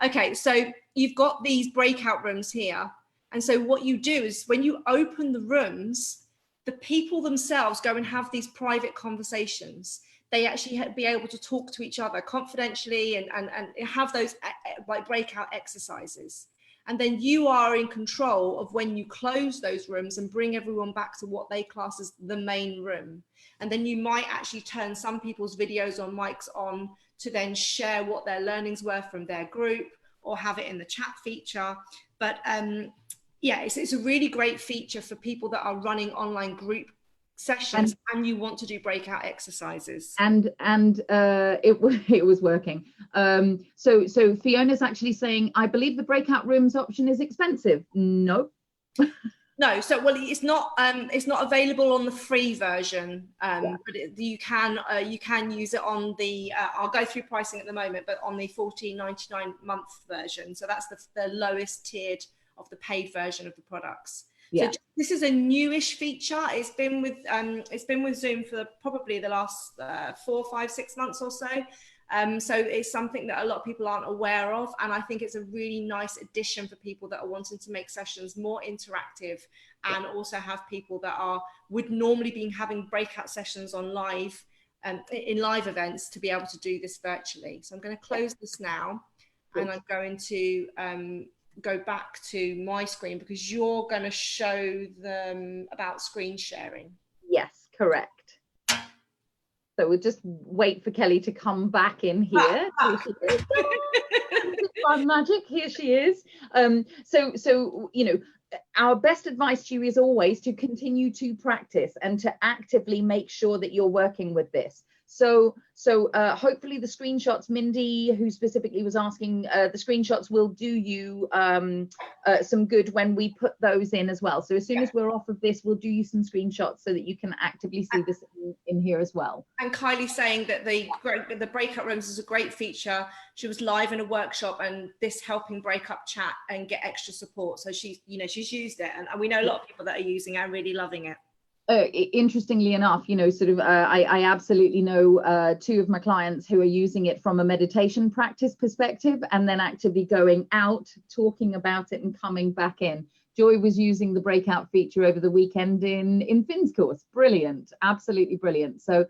Okay, so you've got these breakout rooms here. And so what you do is, when you open the rooms, the people themselves go and have these private conversations. They actually be able to talk to each other confidentially and have those like breakout exercises. And then you are in control of when you close those rooms and bring everyone back to what they class as the main room. And then you might actually turn some people's videos or mics on to then share what their learnings were from their group, or have it in the chat feature. But yeah, it's a really great feature for people that are running online group sessions and you want to do breakout exercises. And
it was working. So Fiona's actually saying, I believe the breakout rooms option is expensive. No.
No, so well, it's not available on the free version, but you can use it on the I'll go through pricing at the moment, but on the $14.99 month version. So that's the lowest tiered of the paid version of the products. Yeah. So this is a newish feature. It's been with Zoom for probably the last 4, 5, 6 months or so. So it's something that a lot of people aren't aware of, and I think it's a really nice addition for people that are wanting to make sessions more interactive, and also have people that would normally be having breakout sessions on live in live events to be able to do this virtually. So I'm going to close this now, and I'm going to go back to my screen, because you're going to show them about screen sharing.
Yes, correct. So we'll just wait for Kelly to come back in here. Fun magic, here she is. So you know, our best advice to you is always to continue to practice and to actively make sure that you're working with this. So hopefully the screenshots, Mindy, who specifically was asking, the screenshots will do you some good when we put those in as well. So as soon as we're off of this, we'll do you some screenshots so that you can actively see this in here as well.
And Kylie saying that the breakout rooms is a great feature. She was live in a workshop, and this helping break up chat and get extra support. So she's used it, and we know a lot of people that are using it and really loving it.
Interestingly enough, sort of, I absolutely know 2 of my clients who are using it from a meditation practice perspective, and then actively going out, talking about it, and coming back in. Joy was using the breakout feature over the weekend in Finn's course. Brilliant, absolutely brilliant. So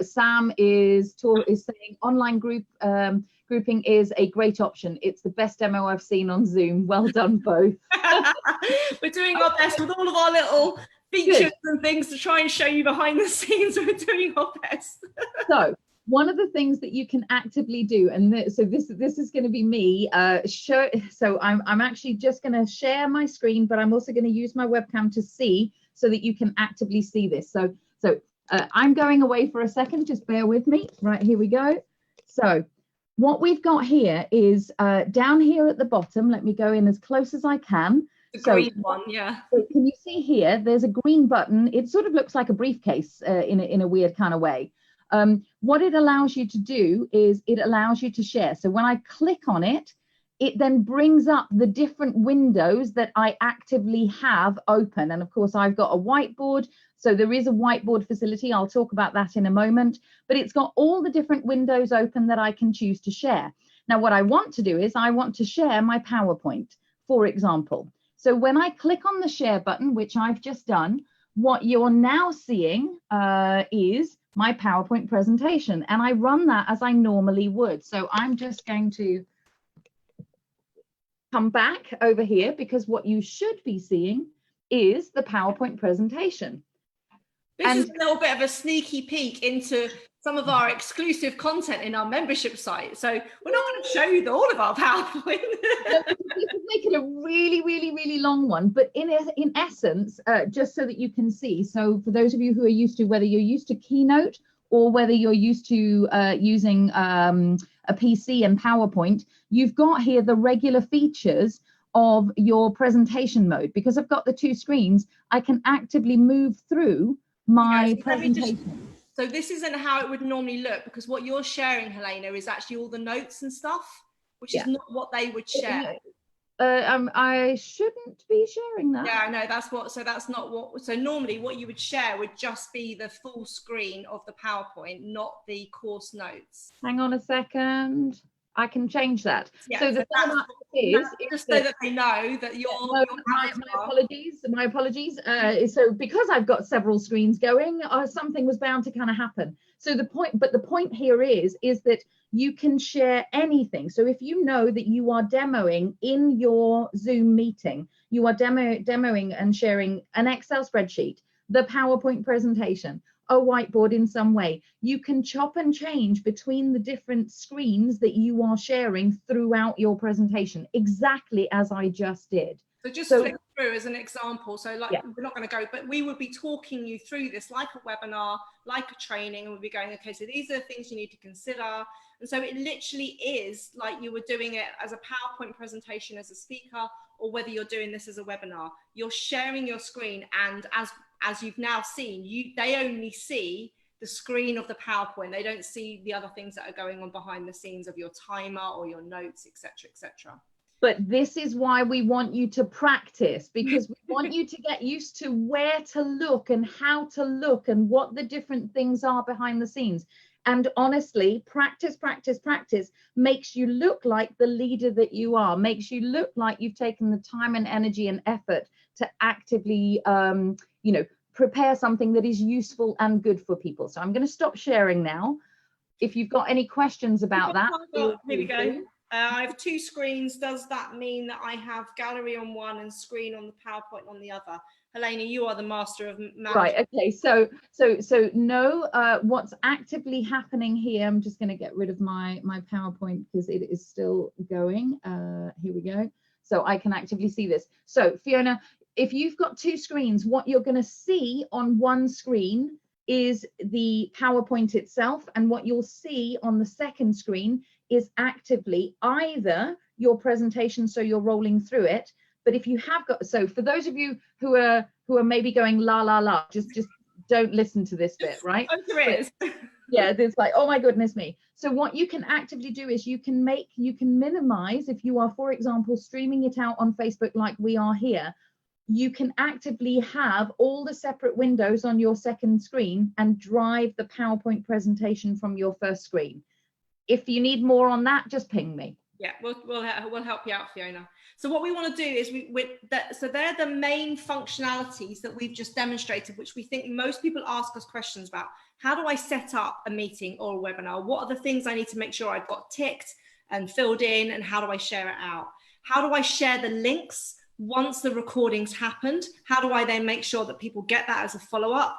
Sam is saying online grouping is a great option. It's the best demo I've seen on Zoom. Well done, both.
We're doing our best with all of our little features and things to try and show you behind the scenes. We're doing our best.
So one of the things that you can actively do, and so this is going to be me. So I'm actually just going to share my screen, but I'm also going to use my webcam to see, so that you can actively see this. So I'm going away for a second. Just bear with me. Right, here we go. So what we've got here is down here at the bottom. Let me go in as close as I can.
The green one, yeah.
So can you see here? There's a green button. It sort of looks like a briefcase in a weird kind of way. What it allows you to do is it allows you to share. So when I click on it, it then brings up the different windows that I actively have open. And of course, I've got a whiteboard. So there is a whiteboard facility. I'll talk about that in a moment. But it's got all the different windows open that I can choose to share. Now, what I want to do is I want to share my PowerPoint, for example. So when I click on the share button, which I've just done, what you're now seeing is my PowerPoint presentation. And I run that as I normally would. So I'm just going to come back over here, because what you should be seeing is the PowerPoint presentation.
This is a little bit of a sneaky peek into some of our exclusive content in our membership site. So we're not going to show you all of our PowerPoint.
We could make it a really, really, really long one, but in essence, just so that you can see. So for those of you who are used to, whether you're used to Keynote or whether you're used to using a PC and PowerPoint, you've got here the regular features of your presentation mode. Because I've got the 2 screens, I can actively move through my presentation.
So this isn't how it would normally look, because what you're sharing, Helena, is actually all the notes and stuff, which is not what they would share.
I shouldn't be sharing that.
Yeah, no, that's not what, so normally what you would share would just be the full screen of the PowerPoint, not the course notes.
Hang on a second. I can change that.
Yeah,
so the thing about is
just so that they know that you're
my apologies. So because I've got several screens going, something was bound to kind of happen. So the point here is that you can share anything. So if you know that you are demoing in your Zoom meeting, you are demoing and sharing an Excel spreadsheet, the PowerPoint presentation, a whiteboard in some way, you can chop and change between the different screens that you are sharing throughout your presentation, exactly as I just did.
So just flip through as an example. So like, we're not going to go, but we would be talking you through this like a webinar, like a training, and we'll be going, okay, so these are the things you need to consider. And so it literally is like you were doing it as a PowerPoint presentation as a speaker, or whether you're doing this as a webinar, you're sharing your screen. And as you've now seen, they only see the screen of the PowerPoint. They don't see the other things that are going on behind the scenes of your timer or your notes, etc., etc.
But this is why we want you to practice, because we want you to get used to where to look and how to look and what the different things are behind the scenes. And honestly, practice makes you look like the leader that you are, makes you look like you've taken the time and energy and effort to actively, prepare something that is useful and good for people. So I'm going to stop sharing now. If you've got any questions about that.
Here we go. I have 2 screens. Does that mean that I have gallery on one and screen on the PowerPoint on the other? Helena, you are the master of management.
Right, okay, so no, what's actively happening here, I'm just going to get rid of my PowerPoint because it is still going. Here we go. So I can actively see this. So Fiona, if you've got 2 screens, what you're going to see on one screen is the PowerPoint itself, and what you'll see on the second screen is actively either your presentation, so you're rolling through it. But if you have got, so for those of you who are maybe going la la la, just don't listen to this bit, right? Yeah, there's like, oh my goodness me. So what you can actively do is you can minimize, if you are, for example, streaming it out on Facebook like we are here, you can actively have all the separate windows on your second screen and drive the PowerPoint presentation from your first screen. If you need more on that, just ping me.
Yeah, we'll help you out, Fiona. So what we want to do is so they're the main functionalities that we've just demonstrated, which we think most people ask us questions about. How do I set up a meeting or a webinar? What are the things I need to make sure I've got ticked and filled in, and how do I share it out? How do I share the links once the recording's happened? How do I then make sure that people get that as a follow-up?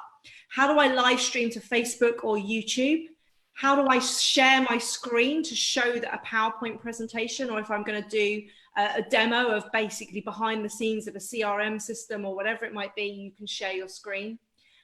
How do I live stream to Facebook or YouTube? How do I share my screen to show that a PowerPoint presentation, or if I'm going to do a demo of basically behind the scenes of a CRM system or whatever it might be, you can share your screen.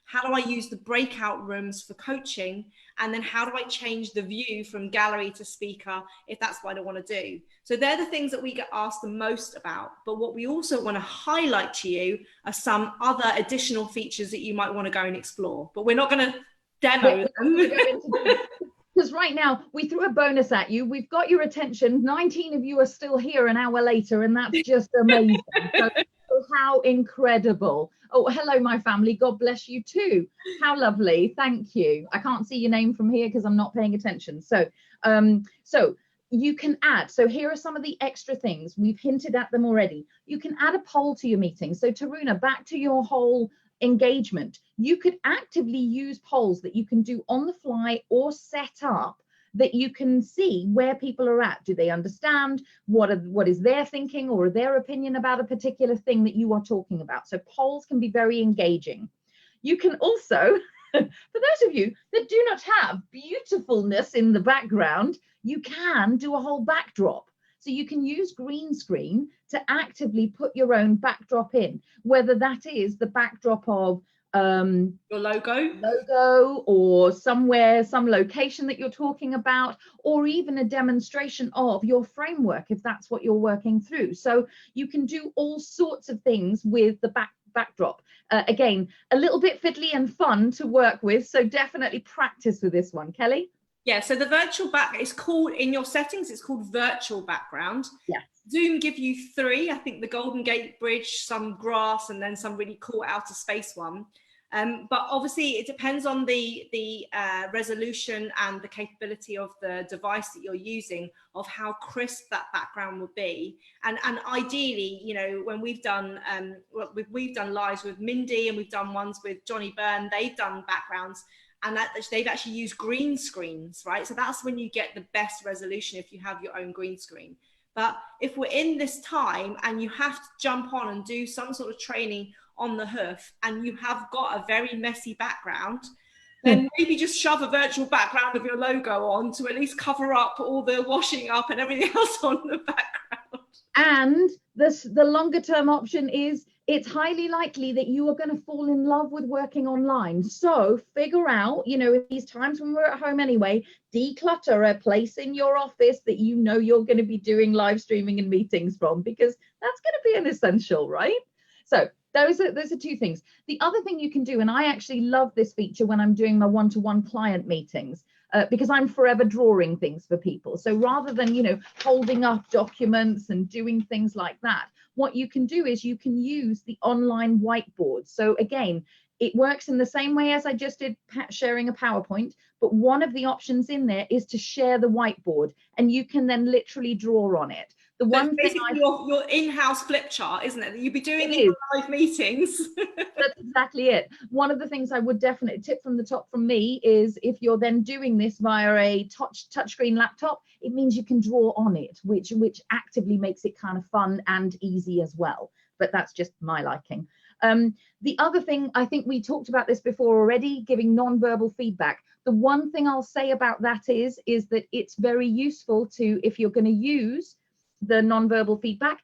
How do I use the breakout rooms for coaching? And then how do I change the view from gallery to speaker if that's what I want to do? So they're the things that we get asked the most about. But what we also want to highlight to you are some other additional features that you might want to go and explore. But we're not going to demo them.
Because right now we threw a bonus at you. We've got your attention. 19 of you are still here an hour later, and that's just amazing. So how incredible. Oh, hello, my family. God bless you too. How lovely. Thank you. I can't see your name from here because I'm not paying attention. So you can add. So here are some of the extra things. We've hinted at them already. You can add a poll to your meeting. So Taruna, back to your whole engagement. You could actively use polls that you can do on the fly or set up that you can see where people are at. Do they understand what is their thinking or their opinion about a particular thing that you are talking about? So polls can be very engaging. You can also, for those of you that do not have beautifulness in the background, you can do a whole backdrop. So you can use green screen to actively put your own backdrop in, whether that is the backdrop of
your logo
or somewhere, some location that you're talking about, or even a demonstration of your framework if that's what you're working through. So you can do all sorts of things with the backdrop. Again, a little bit fiddly and fun to work with, so definitely practice with this one. Kelly?
Yeah, so the virtual back is called, in your settings, it's called virtual background.
Yeah.
Zoom give you 3, I think the Golden Gate Bridge, some grass, and then some really cool outer space one. But obviously it depends on the resolution and the capability of the device that you're using, of how crisp that background would be. And ideally, you know, when we've done lives with Mindy, and we've done ones with Johnny Byrne, they've done backgrounds, and that they've actually used green screens, right? So that's when you get the best resolution if you have your own green screen. But if we're in this time and you have to jump on and do some sort of training on the hoof, and you have got a very messy background, then maybe just shove a virtual background of your logo on to at least cover up all the washing up and everything else on the background.
And the longer term option is, it's highly likely that you are going to fall in love with working online. So figure out, you know, in these times when we're at home anyway, declutter a place in your office that you know you're going to be doing live streaming and meetings from, because that's going to be an essential, right? So those are 2 things. The other thing you can do, and I actually love this feature when I'm doing my one-to-one client meetings, because I'm forever drawing things for people. So rather than, you know, holding up documents and doing things like that, what you can do is you can use the online whiteboard. So again, it works in the same way as I just did sharing a PowerPoint, but one of the options in there is to share the whiteboard, and you can then literally draw on it. The one thing
your in-house flip chart, isn't it? That you'd be doing in live meetings.
That's exactly it. One of the things I would definitely tip from the top from me is, if you're then doing this via a touchscreen laptop, it means you can draw on it, which actively makes it kind of fun and easy as well. But that's just my liking. The other thing, I think we talked about this before already, giving non-verbal feedback. The one thing I'll say about that is that it's very useful to, if you're going to use the non-verbal feedback,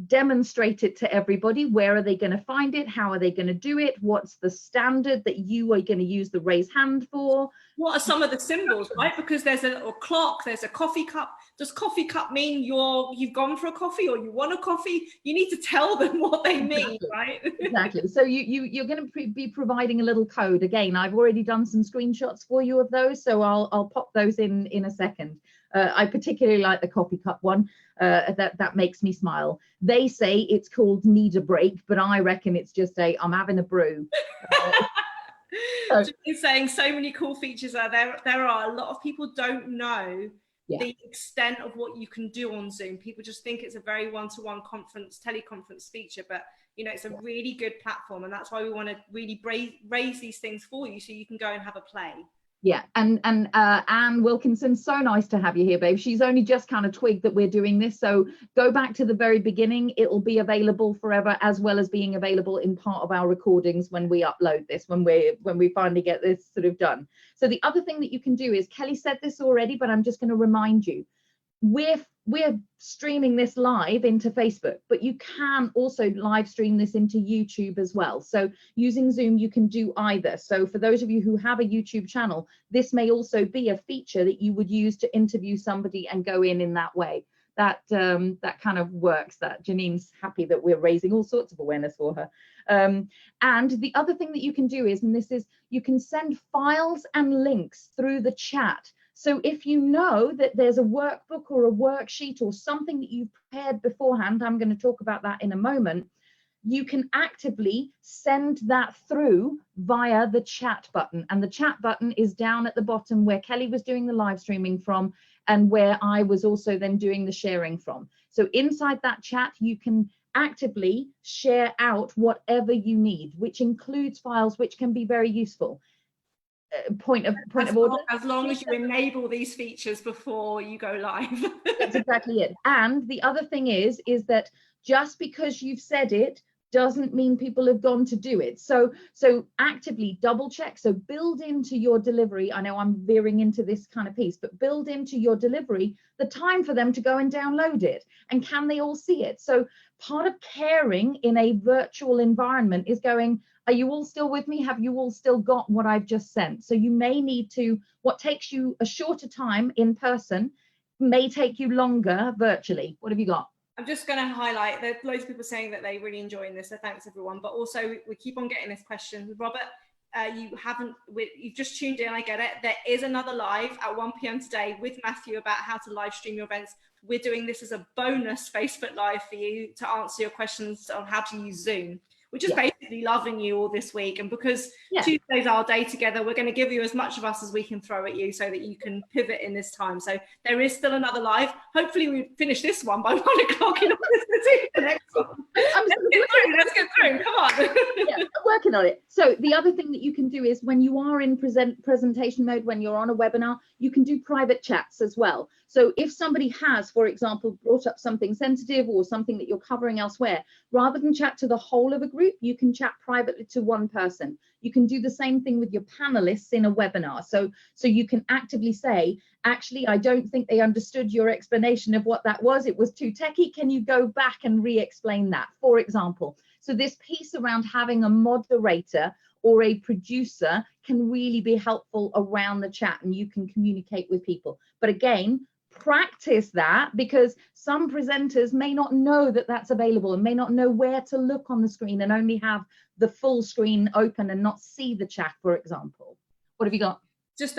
demonstrate it to everybody. Where are they going to find it? How are they going to do it? What's the standard that you are going to use the raise hand for?
What are some of the symbols, right? Because there's a little clock, there's a coffee cup. Does coffee cup mean you've gone for a coffee, or you want a coffee? You need to tell them what they mean, right?
Exactly. So you're going to be providing a little code. Again, I've already done some screenshots for you of those, so I'll pop those in a second. I particularly like the coffee cup one. That makes me smile. They say it's called need a break, but I reckon it's just I'm having a brew.
He's saying so many cool features are there. There are a lot of people don't know the extent of what you can do on Zoom. People just think it's a very one-to-one teleconference feature, but you know, it's a really good platform, and that's why we want to really raise these things for you so you can go and have a play.
Yeah, and Anne Wilkinson, so nice to have you here, babe. She's only just kind of twigged that we're doing this, so go back to the very beginning. It will be available forever, as well as being available in part of our recordings when we upload this, when we finally get this sort of done. So the other thing that you can do is, Kelly said this already, but I'm just going to remind you, we're streaming this live into Facebook, but you can also live stream this into YouTube as well. So using Zoom, you can do either. So for those of you who have a YouTube channel, this may also be a feature that you would use to interview somebody and go in that way. That kind of works. That Janine's happy that we're raising all sorts of awareness for her. And the other thing that you can do is, and this is, you can send files and links through the chat. So if you know that there's a workbook or a worksheet or something that you've prepared beforehand, I'm going to talk about that in a moment, you can actively send that through via the chat button. And the chat button is down at the bottom where Kelly was doing the live streaming from and where I was also then doing the sharing from. So inside that chat, you can actively share out whatever you need, which includes files which can be very useful. Point of order.
As long as you enable these features before you go live.
That's exactly it. And the other thing is that just because you've said it doesn't mean people have gone to do it. So actively double check. So build into your delivery. I know I'm veering into this kind of piece, but build into your delivery the time for them to go and download it. And can they all see it? So part of caring in a virtual environment is going, are you all still with me? Have you all still got what I've just sent? So you may need to, what takes you a shorter time in person may take you longer virtually. What have you got?
I'm just going to highlight, there's loads of people saying that they really enjoying this, so thanks everyone. But also we keep on getting this question. Robert, you've just tuned in, I get it. There is another live at 1 p.m. today with Matthew about how to live stream your events. We're doing this as a bonus Facebook Live for you to answer your questions on how to use Zoom. We're just basically loving you all this week. And because Tuesday's our day together, we're going to give you as much of us as we can throw at you so that you can pivot in this time. So there is still another live. Hopefully we finish this one by 1 o'clock in order to do the next one. Let's get through. Come on.
I'm working on it. So the other thing that you can do is when you are in presentation mode, when you're on a webinar, you can do private chats as well. So if somebody has, for example, brought up something sensitive or something that you're covering elsewhere, rather than chat to the whole of a group, you can chat privately to one person. You can do the same thing with your panelists in a webinar. So you can actively say, actually, I don't think they understood your explanation of what that was. It was too techie. Can you go back and re-explain that, for example? So this piece around having a moderator or a producer can really be helpful around the chat, and you can communicate with people. But again, practice that, because some presenters may not know that that's available and may not know where to look on the screen and only have the full screen open and not see the chat, for example. What have you got?
Just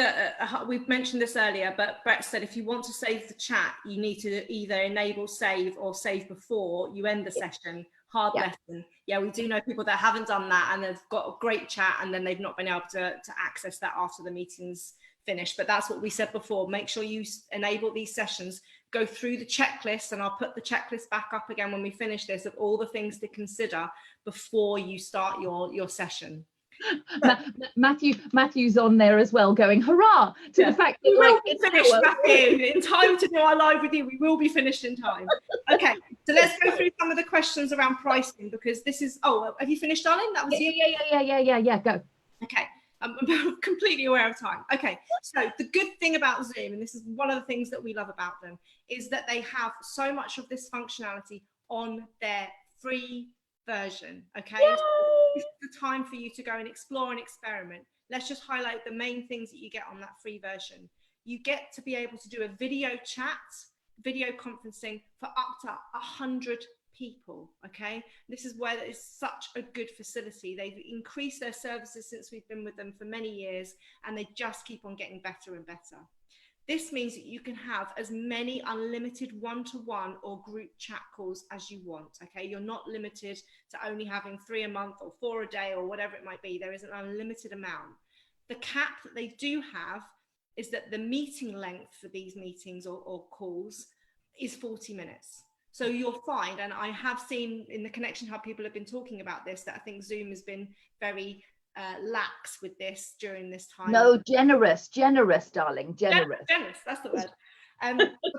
we've mentioned this earlier, but Brett said if you want to save the chat, you need to either enable save or save before you end the session. Hard lesson. Yeah, we do know people that haven't done that and they've got a great chat and then they've not been able to access that after the meeting's finished. But that's what we said before. Make sure you enable these sessions, go through the checklist, and I'll put the checklist back up again when we finish this, of all the things to consider before you start your session.
Matthew's on there as well, going hurrah to the fact that
we will be finished, Matthew, in time to do our live with you. We will be finished in time. Okay, so let's go through some of the questions around pricing, because this is, have you finished, darling? That was you?
Yeah, go.
Okay, I'm completely aware of time. Okay, so the good thing about Zoom, and this is one of the things that we love about them, is that they have so much of this functionality on their free version. Okay, so this is the time for you to go and explore and experiment. Let's just highlight the main things that you get on that free version. You get to be able to do a video chat, video conferencing for up to 100 people. Okay, this is where it's such a good facility. They've increased their services since we've been with them for many years, and they just keep on getting better and better. This means that you can have as many unlimited one-to-one or group chat calls as you want, okay? You're not limited to only having 3 a month or 4 a day or whatever it might be. There is an unlimited amount. The cap that they do have is that the meeting length for these meetings or calls is 40 minutes. So you'll find, and I have seen in the Connection Hub, people have been talking about this, that I think Zoom has been very lax with this during this time.
No, generous, darling, generous.
Generous, that's the word.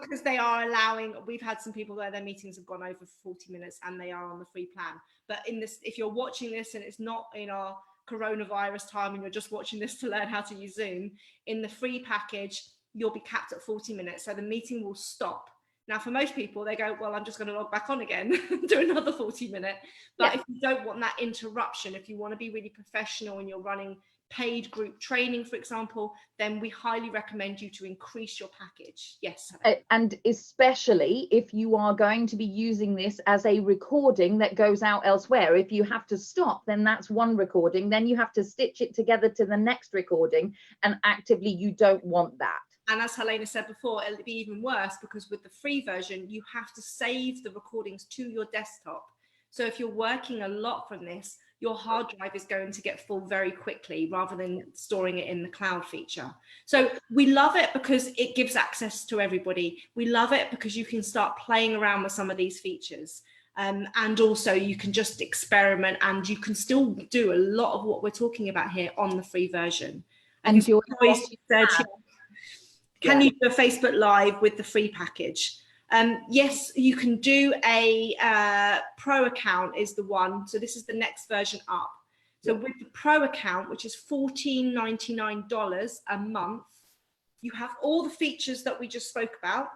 Because they are allowing, we've had some people where their meetings have gone over 40 minutes and they are on the free plan. But in this, if you're watching this and it's not in our coronavirus time and you're just watching this to learn how to use Zoom, in the free package, you'll be capped at 40 minutes. So the meeting will stop. Now, for most people, they go, well, I'm just going to log back on again and do another 40-minute. But if you don't want that interruption, if you want to be really professional and you're running paid group training, for example, then we highly recommend you to increase your package. Yes.
And especially if you are going to be using this as a recording that goes out elsewhere. If you have to stop, then that's one recording. Then you have to stitch it together to the next recording. And actively, you don't want that.
And as Helena said before, it'll be even worse because with the free version, you have to save the recordings to your desktop. So if you're working a lot from this, your hard drive is going to get full very quickly rather than storing it in the cloud feature. So we love it because it gives access to everybody. We love it because you can start playing around with some of these features. And also you can just experiment and you can still do a lot of what we're talking about here on the free version.
And your
can you do a Facebook Live with the free package? Yes, you can do a pro account is the one. So this is the next version up. So with the pro account, which is $14.99 a month, you have all the features that we just spoke about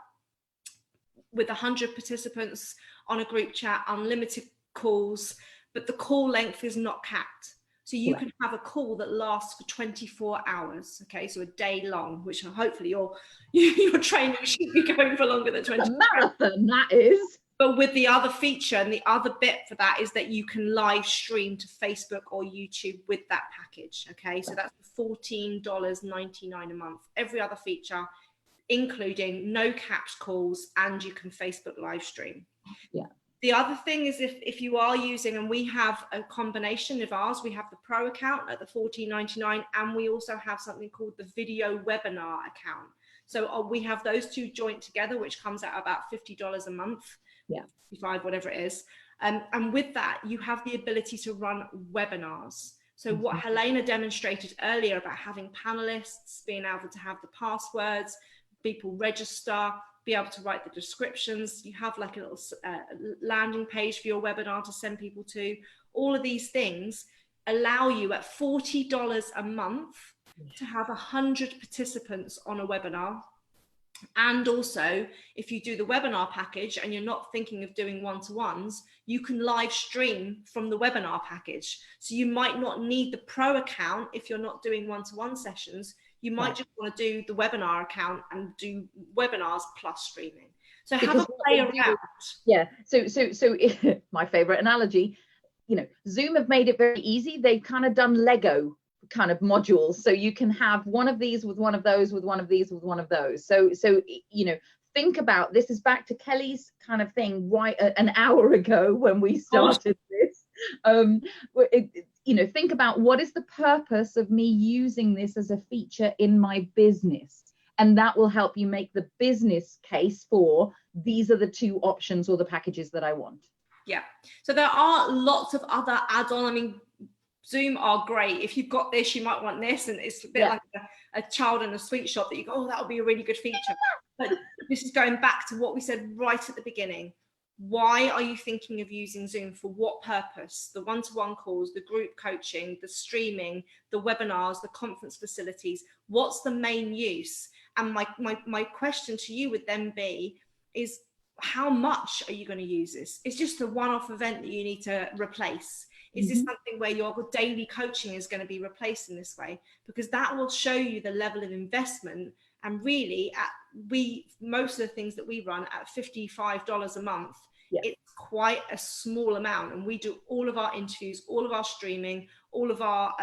with 100 participants on a group chat, unlimited calls, but the call length is not capped. So you can have a call that lasts for 24 hours, okay? So a day long, which hopefully your training should be going for longer than 24 hours.
Marathon, that is.
But with the other feature and the other bit for that is that you can live stream to Facebook or YouTube with that package, okay? So that's $14.99 a month. Every other feature, including no capped calls, and you can Facebook live stream.
Yeah.
The other thing is if you are using, and we have a combination of ours, we have the pro account at the $14.99, and we also have something called the video webinar account. So we have those two joint together, which comes out about $50 a month, 55, whatever it is. And with that, you have the ability to run webinars. So what Helena demonstrated earlier about having panelists, being able to have the passwords, people register, be able to write the descriptions, you have like a little landing page for your webinar to send people to. All of these things allow you at $40 a month to have 100 participants on a webinar. And also, if you do the webinar package and you're not thinking of doing one-to-ones, you can live stream from the webinar package. So you might not need the pro account if you're not doing one-to-one sessions. You might just want to do the webinar account and do webinars plus streaming. So have a play around.
Yeah. So my favorite analogy, Zoom have made it very easy. They've kind of done Lego kind of modules. So you can have one of these with one of those, with one of these, with one of those. So think about, this is back to Kelly's kind of thing right an hour ago when we started this. Think about what is the purpose of me using this as a feature in my business, and that will help you make the business case for these are the two options or the packages that I want.
Yeah. So there are lots of other add-on. I mean, Zoom are great. If you've got this, you might want this, and it's a bit like a child in a sweet shop that you go, oh, that would be a really good feature. But this is going back to what we said right at the beginning. Why are you thinking of using Zoom? For what purpose? The one-to-one calls, the group coaching, the streaming, the webinars, the conference facilities. What's the main use? And my question to you would then be is, how much are you going to use this? It's just a one-off event that you need to replace. Is this something where your daily coaching is going to be replaced in this way? Because that will show you the level of investment. And really, most of the things that we run at $55 a month, it's quite a small amount. And we do all of our interviews, all of our streaming, all of our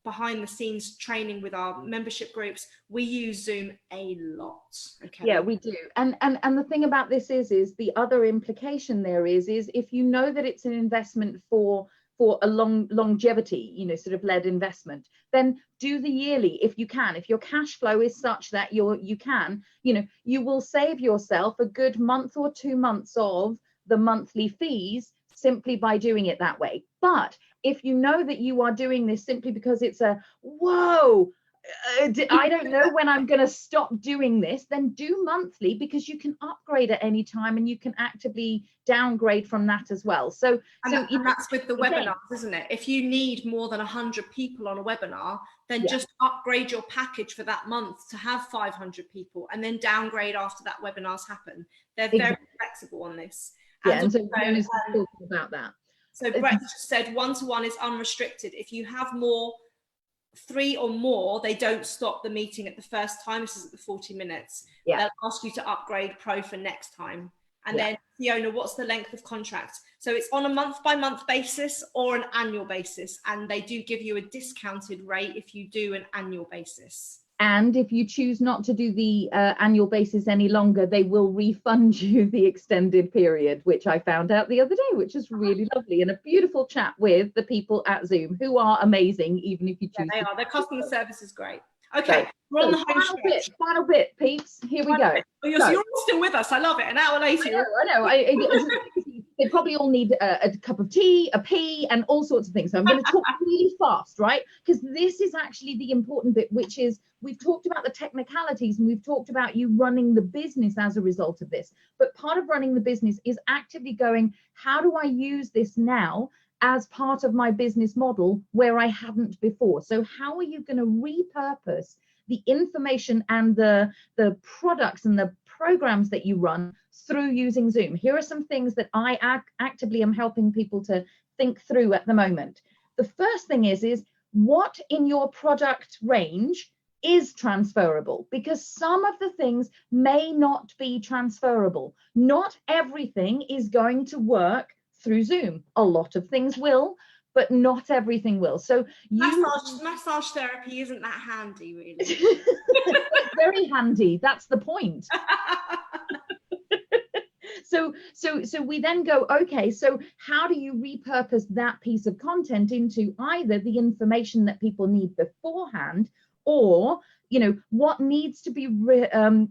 behind the scenes training with our membership groups, we use Zoom a lot. Okay.
Yeah, we do. And the thing about this is the other implication there is if you know that it's an investment for a longevity, you know, sort of led investment, then do the yearly if you can. If your cash flow is such that you can, you know, you will save yourself a good month or 2 months of the monthly fees simply by doing it that way. But if you know that you are doing this simply because it's a whoa, I don't know when I'm going to stop doing this, then do monthly, because you can upgrade at any time and you can actively downgrade from that as well. So
that's with the webinars, isn't it? If you need more than 100 people on a webinar, then just upgrade your package for that month to have 500 people, and then downgrade after that webinars happen. They're very flexible on this.
Yeah, and so talking about that.
So Brett just said one-to-one is unrestricted. If you have more, 3 or more, they don't stop the meeting at the first time. This is at the 40 minutes. Yeah. They'll ask you to upgrade Pro for next time. And then, Fiona, what's the length of contract? So it's on a month-by-month basis or an annual basis. And they do give you a discounted rate if you do an annual basis.
And if you choose not to do the annual basis any longer, they will refund you the extended period, which I found out the other day, which is really lovely. And a beautiful chat with the people at Zoom, who are amazing, even if you choose.
Yeah, they are. Their customer service is great. Okay, we're on the home stretch.
Final bit, peeps. Here we go.
Oh, you're all still with us. I love it. An hour later.
I know. They probably all need a cup of tea, a pee, and all sorts of things. So I'm going to talk really fast, right? Because this is actually the important bit, which is we've talked about the technicalities and we've talked about you running the business as a result of this. But part of running the business is actively going, how do I use this now as part of my business model where I hadn't before? So how are you going to repurpose the information and the products and the programs that you run through using Zoom? Here are some things that I actively am helping people to think through at the moment. The first thing is what in your product range is transferable, because some of the things may not be transferable. Not everything is going to work through Zoom. A lot of things will, but not everything will. So
massage therapy isn't that handy, really.
It's very handy. That's the point. So we then go, okay, so how do you repurpose that piece of content into either the information that people need beforehand, or, you know, what needs to be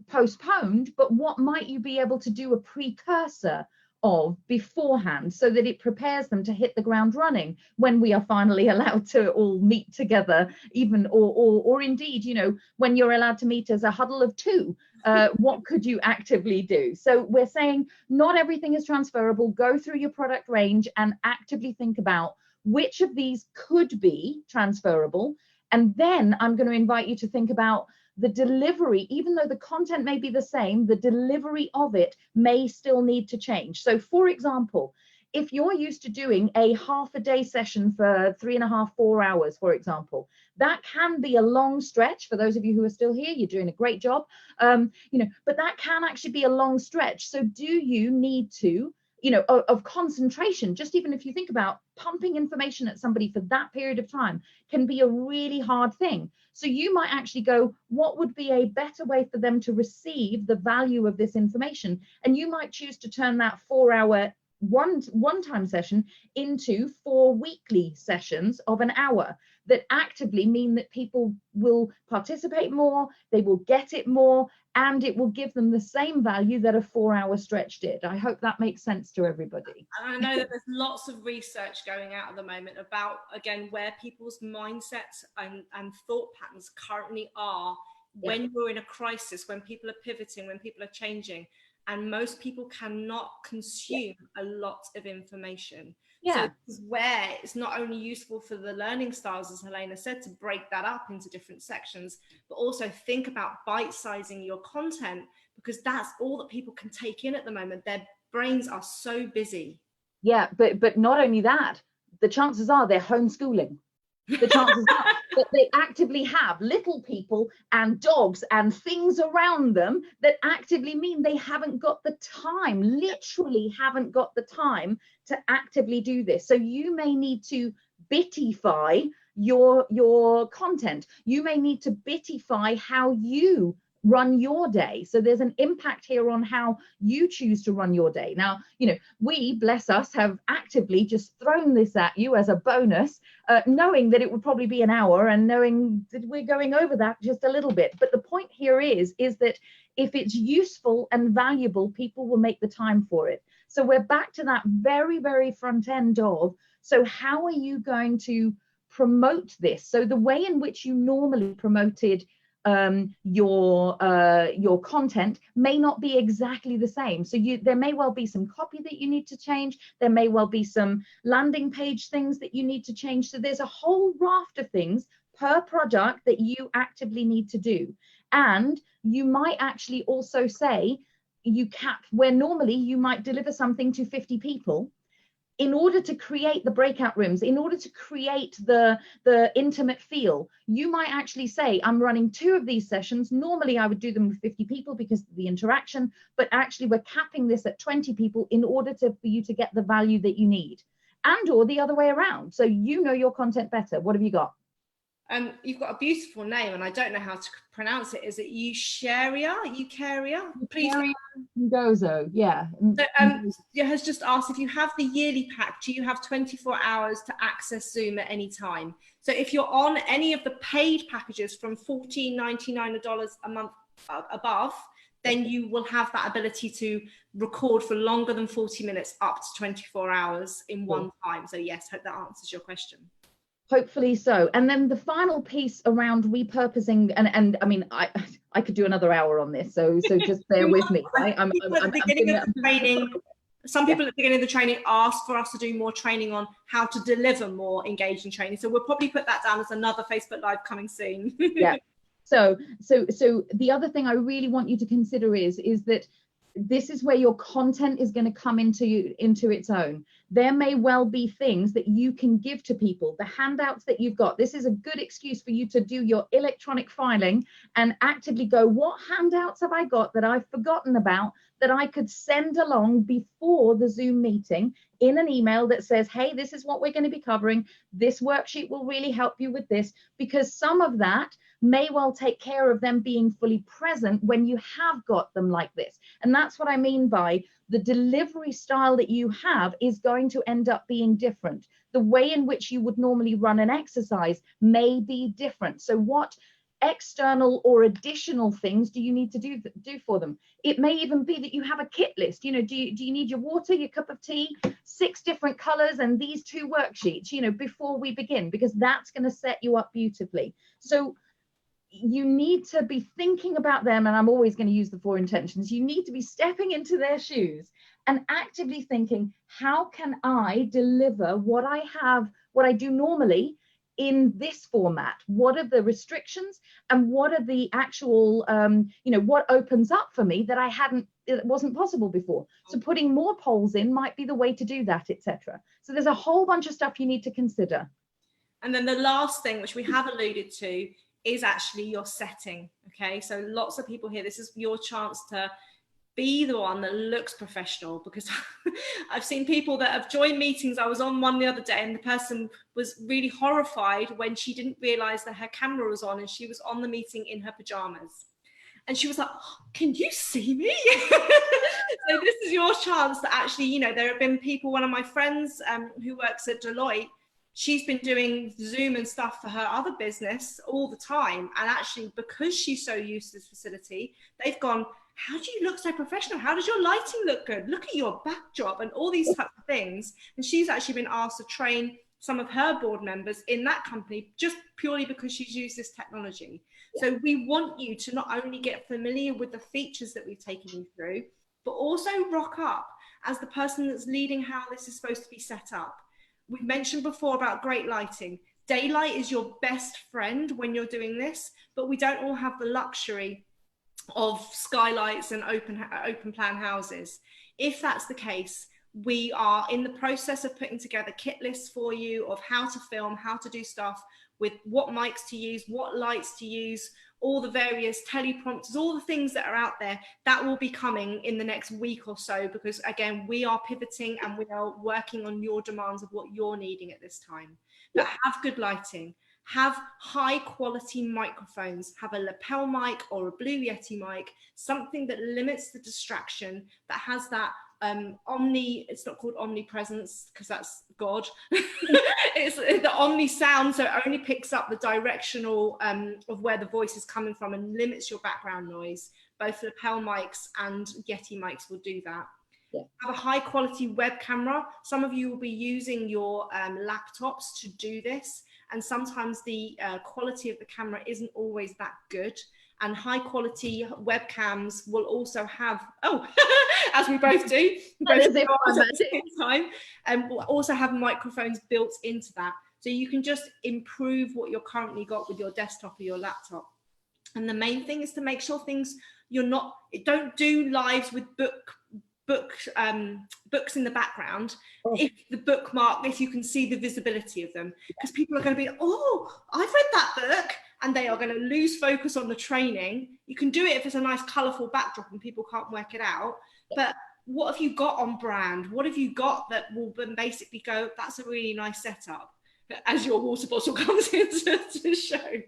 postponed, but what might you be able to do a precursor of beforehand, so that it prepares them to hit the ground running when we are finally allowed to all meet together, even or indeed, you know, when you're allowed to meet as a huddle of 2. What could you actively do? So we're saying not everything is transferable. Go through your product range and actively think about which of these could be transferable. And then I'm going to invite you to think about the delivery. Even though the content may be the same, the delivery of it may still need to change. So for example, if you're used to doing a half-a-day session for 3.5, 4 hours, for example, that can be a long stretch. For those of you who are still here, you're doing a great job, you know, but that can actually be a long stretch. So do you need to, you know, of concentration? Just even if you think about pumping information at somebody for that period of time can be a really hard thing. So you might actually go, what would be a better way for them to receive the value of this information? And you might choose to turn that 4-hour one-time session into 4 weekly sessions of an hour that actively mean that people will participate more, they will get it more, and it will give them the same value that a 4-hour stretch did. I hope that makes sense to everybody.
And I know that there's lots of research going out at the moment about, again, where people's mindsets and thought patterns currently are when we're in a crisis, when people are pivoting, when people are changing. And most people cannot consume a lot of information. So this is where it's not only useful for the learning styles, as Helena said, to break that up into different sections, but also think about bite-sizing your content, because that's all that people can take in at the moment. Their brains are so busy.
Yeah, but not only that, the chances are they're homeschooling. The chances are that they actively have little people and dogs and things around them that actively mean they haven't got the time, literally haven't got the time to actively do this. So you may need to bitify your content. You may need to bitify how you run your day. So there's an impact here on how you choose to run your day. Now, we, bless us, have actively just thrown this at you as a bonus, knowing that it would probably be an hour and knowing that we're going over that just a little bit. But the point here is that if it's useful and valuable, people will make the time for it. So we're back to that very, very front end of, so how are you going to promote this? So the way in which you normally promoted your content may not be exactly the same. So there may well be some copy that you need to change. There may well be some landing page things that you need to change. So there's a whole raft of things per product that you actively need to do. And you might actually also say you cap where normally you might deliver something to 50 people. In order to create the breakout rooms, in order to create the intimate feel, you might actually say, I'm running 2 of these sessions. Normally I would do them with 50 people because of the interaction, but actually we're capping this at 20 people in order for you to get the value that you need, and or the other way around. So you know your content better. What have you got?
You've got a beautiful name, and I don't know how to pronounce it. Is it Eucharia? Please.
Gozo, yeah.
So, has just asked, if you have the yearly pack, do you have 24 hours to access Zoom at any time? So if you're on any of the paid packages from $14.99 a month above, then you will have that ability to record for longer than 40 minutes, up to 24 hours in one time. So yes, hope that answers your question.
Hopefully so. And then the final piece around repurposing, and I mean, I could do another hour on this, so just bear with me, right?
Some people at the beginning of the training ask for us to do more training on how to deliver more engaging training. So we'll probably put that down as another Facebook Live coming soon.
Yeah. So the other thing I really want you to consider is that this is where your content is going to come into its own. There may well be things that you can give to people. The handouts that you've got, this is a good excuse for you to do your electronic filing and actively go, what handouts have I got that I've forgotten about that I could send along before the Zoom meeting in an email that says, hey, this is what we're going to be covering. This worksheet will really help you with this, because some of that may well take care of them being fully present when you have got them like this. And that's what I mean by the delivery style that you have is going to end up being different. The way in which you would normally run an exercise may be different. So what external or additional things do you need to do for them? It may even be that you have a kit list. Do you need your water, your cup of tea, 6 different colors, and these 2 worksheets, before we begin, because that's going to set you up beautifully. So you need to be thinking about them, and I'm always going to use the 4 intentions. You need to be stepping into their shoes and actively thinking, how can I deliver what I do normally in this format? What are the restrictions, and what are the actual, what opens up for me that it wasn't possible before? So putting more polls in might be the way to do that, etc. So there's a whole bunch of stuff you need to consider.
And then the last thing, which we have alluded to, is actually your setting. Okay, so lots of people here, this is your chance to be the one that looks professional, because I've seen people that have joined meetings. I was on one the other day, and the person was really horrified when she didn't realize that her camera was on and she was on the meeting in her pajamas. And she was like, oh, can you see me? So this is your chance to actually, there have been people, one of my friends who works at Deloitte, she's been doing Zoom and stuff for her other business all the time. And actually, because she's so used to this facility, they've gone, how do you look so professional? How does your lighting look good? Look at your backdrop and all these types of things. And she's actually been asked to train some of her board members in that company just purely because she's used this technology. So we want you to not only get familiar with the features that we've taken you through, but also rock up as the person that's leading how this is supposed to be set up. We mentioned before about great lighting. Daylight is your best friend when you're doing this, but we don't all have the luxury of skylights and open plan houses. If that's the case, We are in the process of putting together kit lists for you of how to film, how to do stuff, with what mics to use, what lights to use, all the various teleprompters, all the things that are out there. That will be coming in the next week or so, because again, we are pivoting and we are working on your demands of what you're needing at this time. But have good lighting, have high quality microphones, have a lapel mic or a Blue Yeti mic, something that limits the distraction, that has that it's not called omnipresence because that's God. It's the omni sound, so it only picks up the directional of where the voice is coming from and limits your background noise. Both lapel mics and Yeti mics will do that. Have a high quality web camera. Some of you will be using your laptops to do this, and sometimes the quality of the camera isn't always that good. And high quality webcams will also have, as we both do, and will also have microphones built into that. So you can just improve what you're currently got with your desktop or your laptop. And the main thing is to make sure don't do lives with books in the background. If you can see the visibility of them, because people are going to be, I've read that book, and they are going to lose focus on the training. You can do it if it's a nice colourful backdrop and people can't work it out, but what have you got on brand? What have you got that will basically go, that's a really nice setup, as your water bottle comes into the show.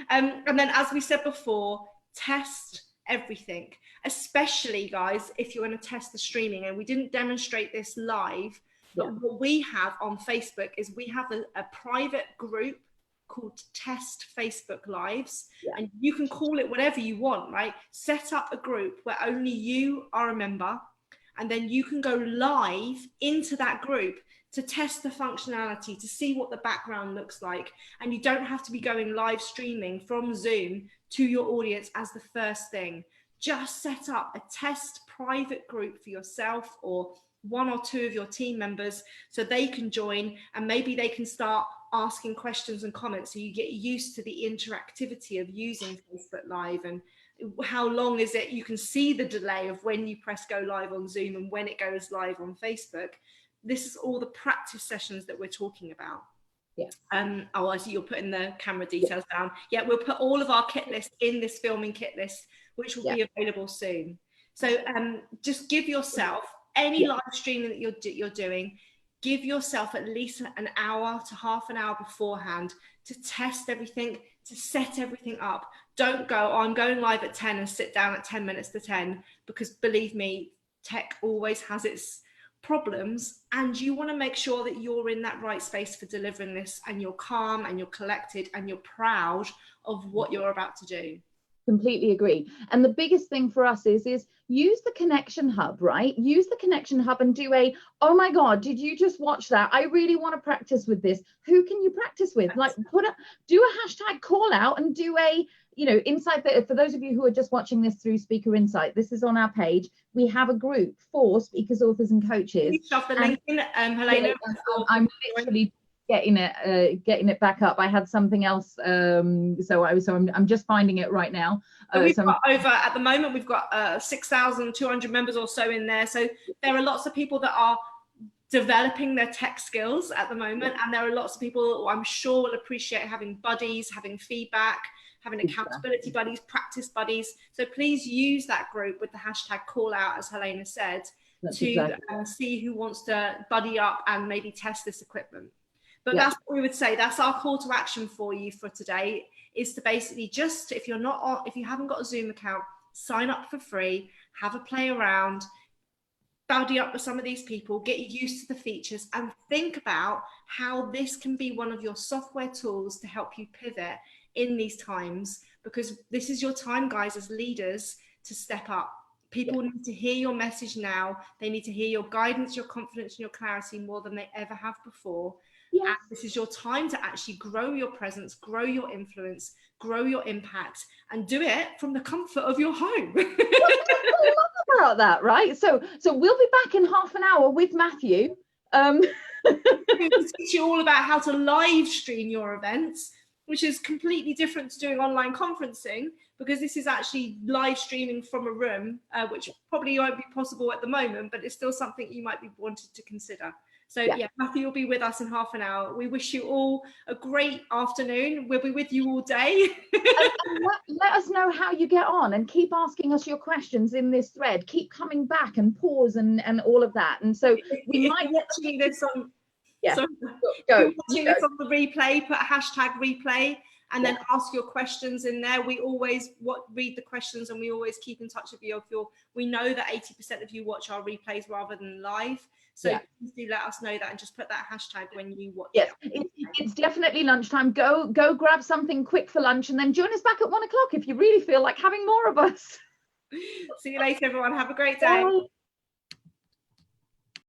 And then, as we said before, test everything, especially guys, if you're going to test the streaming. And we didn't demonstrate this live, but what we have on Facebook is we have a private group called Test Facebook Lives, and you can call it whatever you want, right? Set up a group where only you are a member, and then you can go live into that group to test the functionality, to see what the background looks like. And you don't have to be going live streaming from Zoom to your audience as the first thing. Just set up a test private group for yourself or one or two of your team members so they can join, and maybe they can start asking questions and comments, so you get used to the interactivity of using Facebook Live. And how long is it? You can see the delay of when you press go live on Zoom and when it goes live on Facebook. This is all the practice sessions that we're talking about. I see you're putting the camera details down. We'll put all of our kit lists in this filming kit list, which will be available soon. So just give yourself any live streaming that you're doing, give yourself at least an hour to half an hour beforehand to test everything, to set everything up. Don't go, I'm going live at 10 and sit down at 10 minutes to 10, because believe me, tech always has its problems, and you want to make sure that you're in that right space for delivering this, and you're calm and you're collected and you're proud of what you're about to do.
Completely agree. And the biggest thing for us is use the connection hub, right? Use the connection hub and do oh my God, did you just watch that? I really want to practice with this. Who can you practice with? Like do a hashtag call out and do Insight. For those of you who are just watching this through Speaker Insight, this is on our page. We have a group for speakers, authors and coaches.
Helena.
I'm literally getting it back up. I had something else, so I'm just finding it right now.
We've got at the moment we've got 6,200 members or so in there. So there are lots of people that are developing their tech skills at the moment, and there are lots of people who I'm sure will appreciate having buddies, having feedback, having accountability buddies, practice buddies. So please use that group with the hashtag call out, as Helena said, to see who wants to buddy up and maybe test this equipment. But that's what we would say. That's our call to action for you for today, is to basically just, if you haven't got a Zoom account, sign up for free, have a play around, buddy up with some of these people, get used to the features, and think about how this can be one of your software tools to help you pivot in these times, because this is your time, guys, as leaders, to step up. People need to hear your message now. They need to hear your guidance, your confidence, and your clarity more than they ever have before. And this is your time to actually grow your presence, grow your influence, grow your impact, and do it from the comfort of your home.
I love about that, right? So we'll be back in half an hour with Matthew.
We'll teach you all about how to live stream your events. which is completely different to doing online conferencing, because this is actually live streaming from a room, which probably won't be possible at the moment, but it's still something you might be wanted to consider. So yeah, Matthew will be with us in half an hour. We wish you all a great afternoon. We'll be with you all day.
and let us know how you get on, and keep asking us your questions in this thread. Keep coming back and pause and all of that. And so we might be
watching this on.
Yeah,
so
go.
Watching this on the replay, put a hashtag replay, and then ask your questions in there. We always read the questions, and we always keep in touch with you. We know that 80% of you watch our replays rather than live, so please do let us know that, and just put that hashtag when you watch it.
It's definitely lunchtime. Go grab something quick for lunch, and then join us back at 1 o'clock if you really feel like having more of us.
See you later, everyone. Have a great day.
Bye.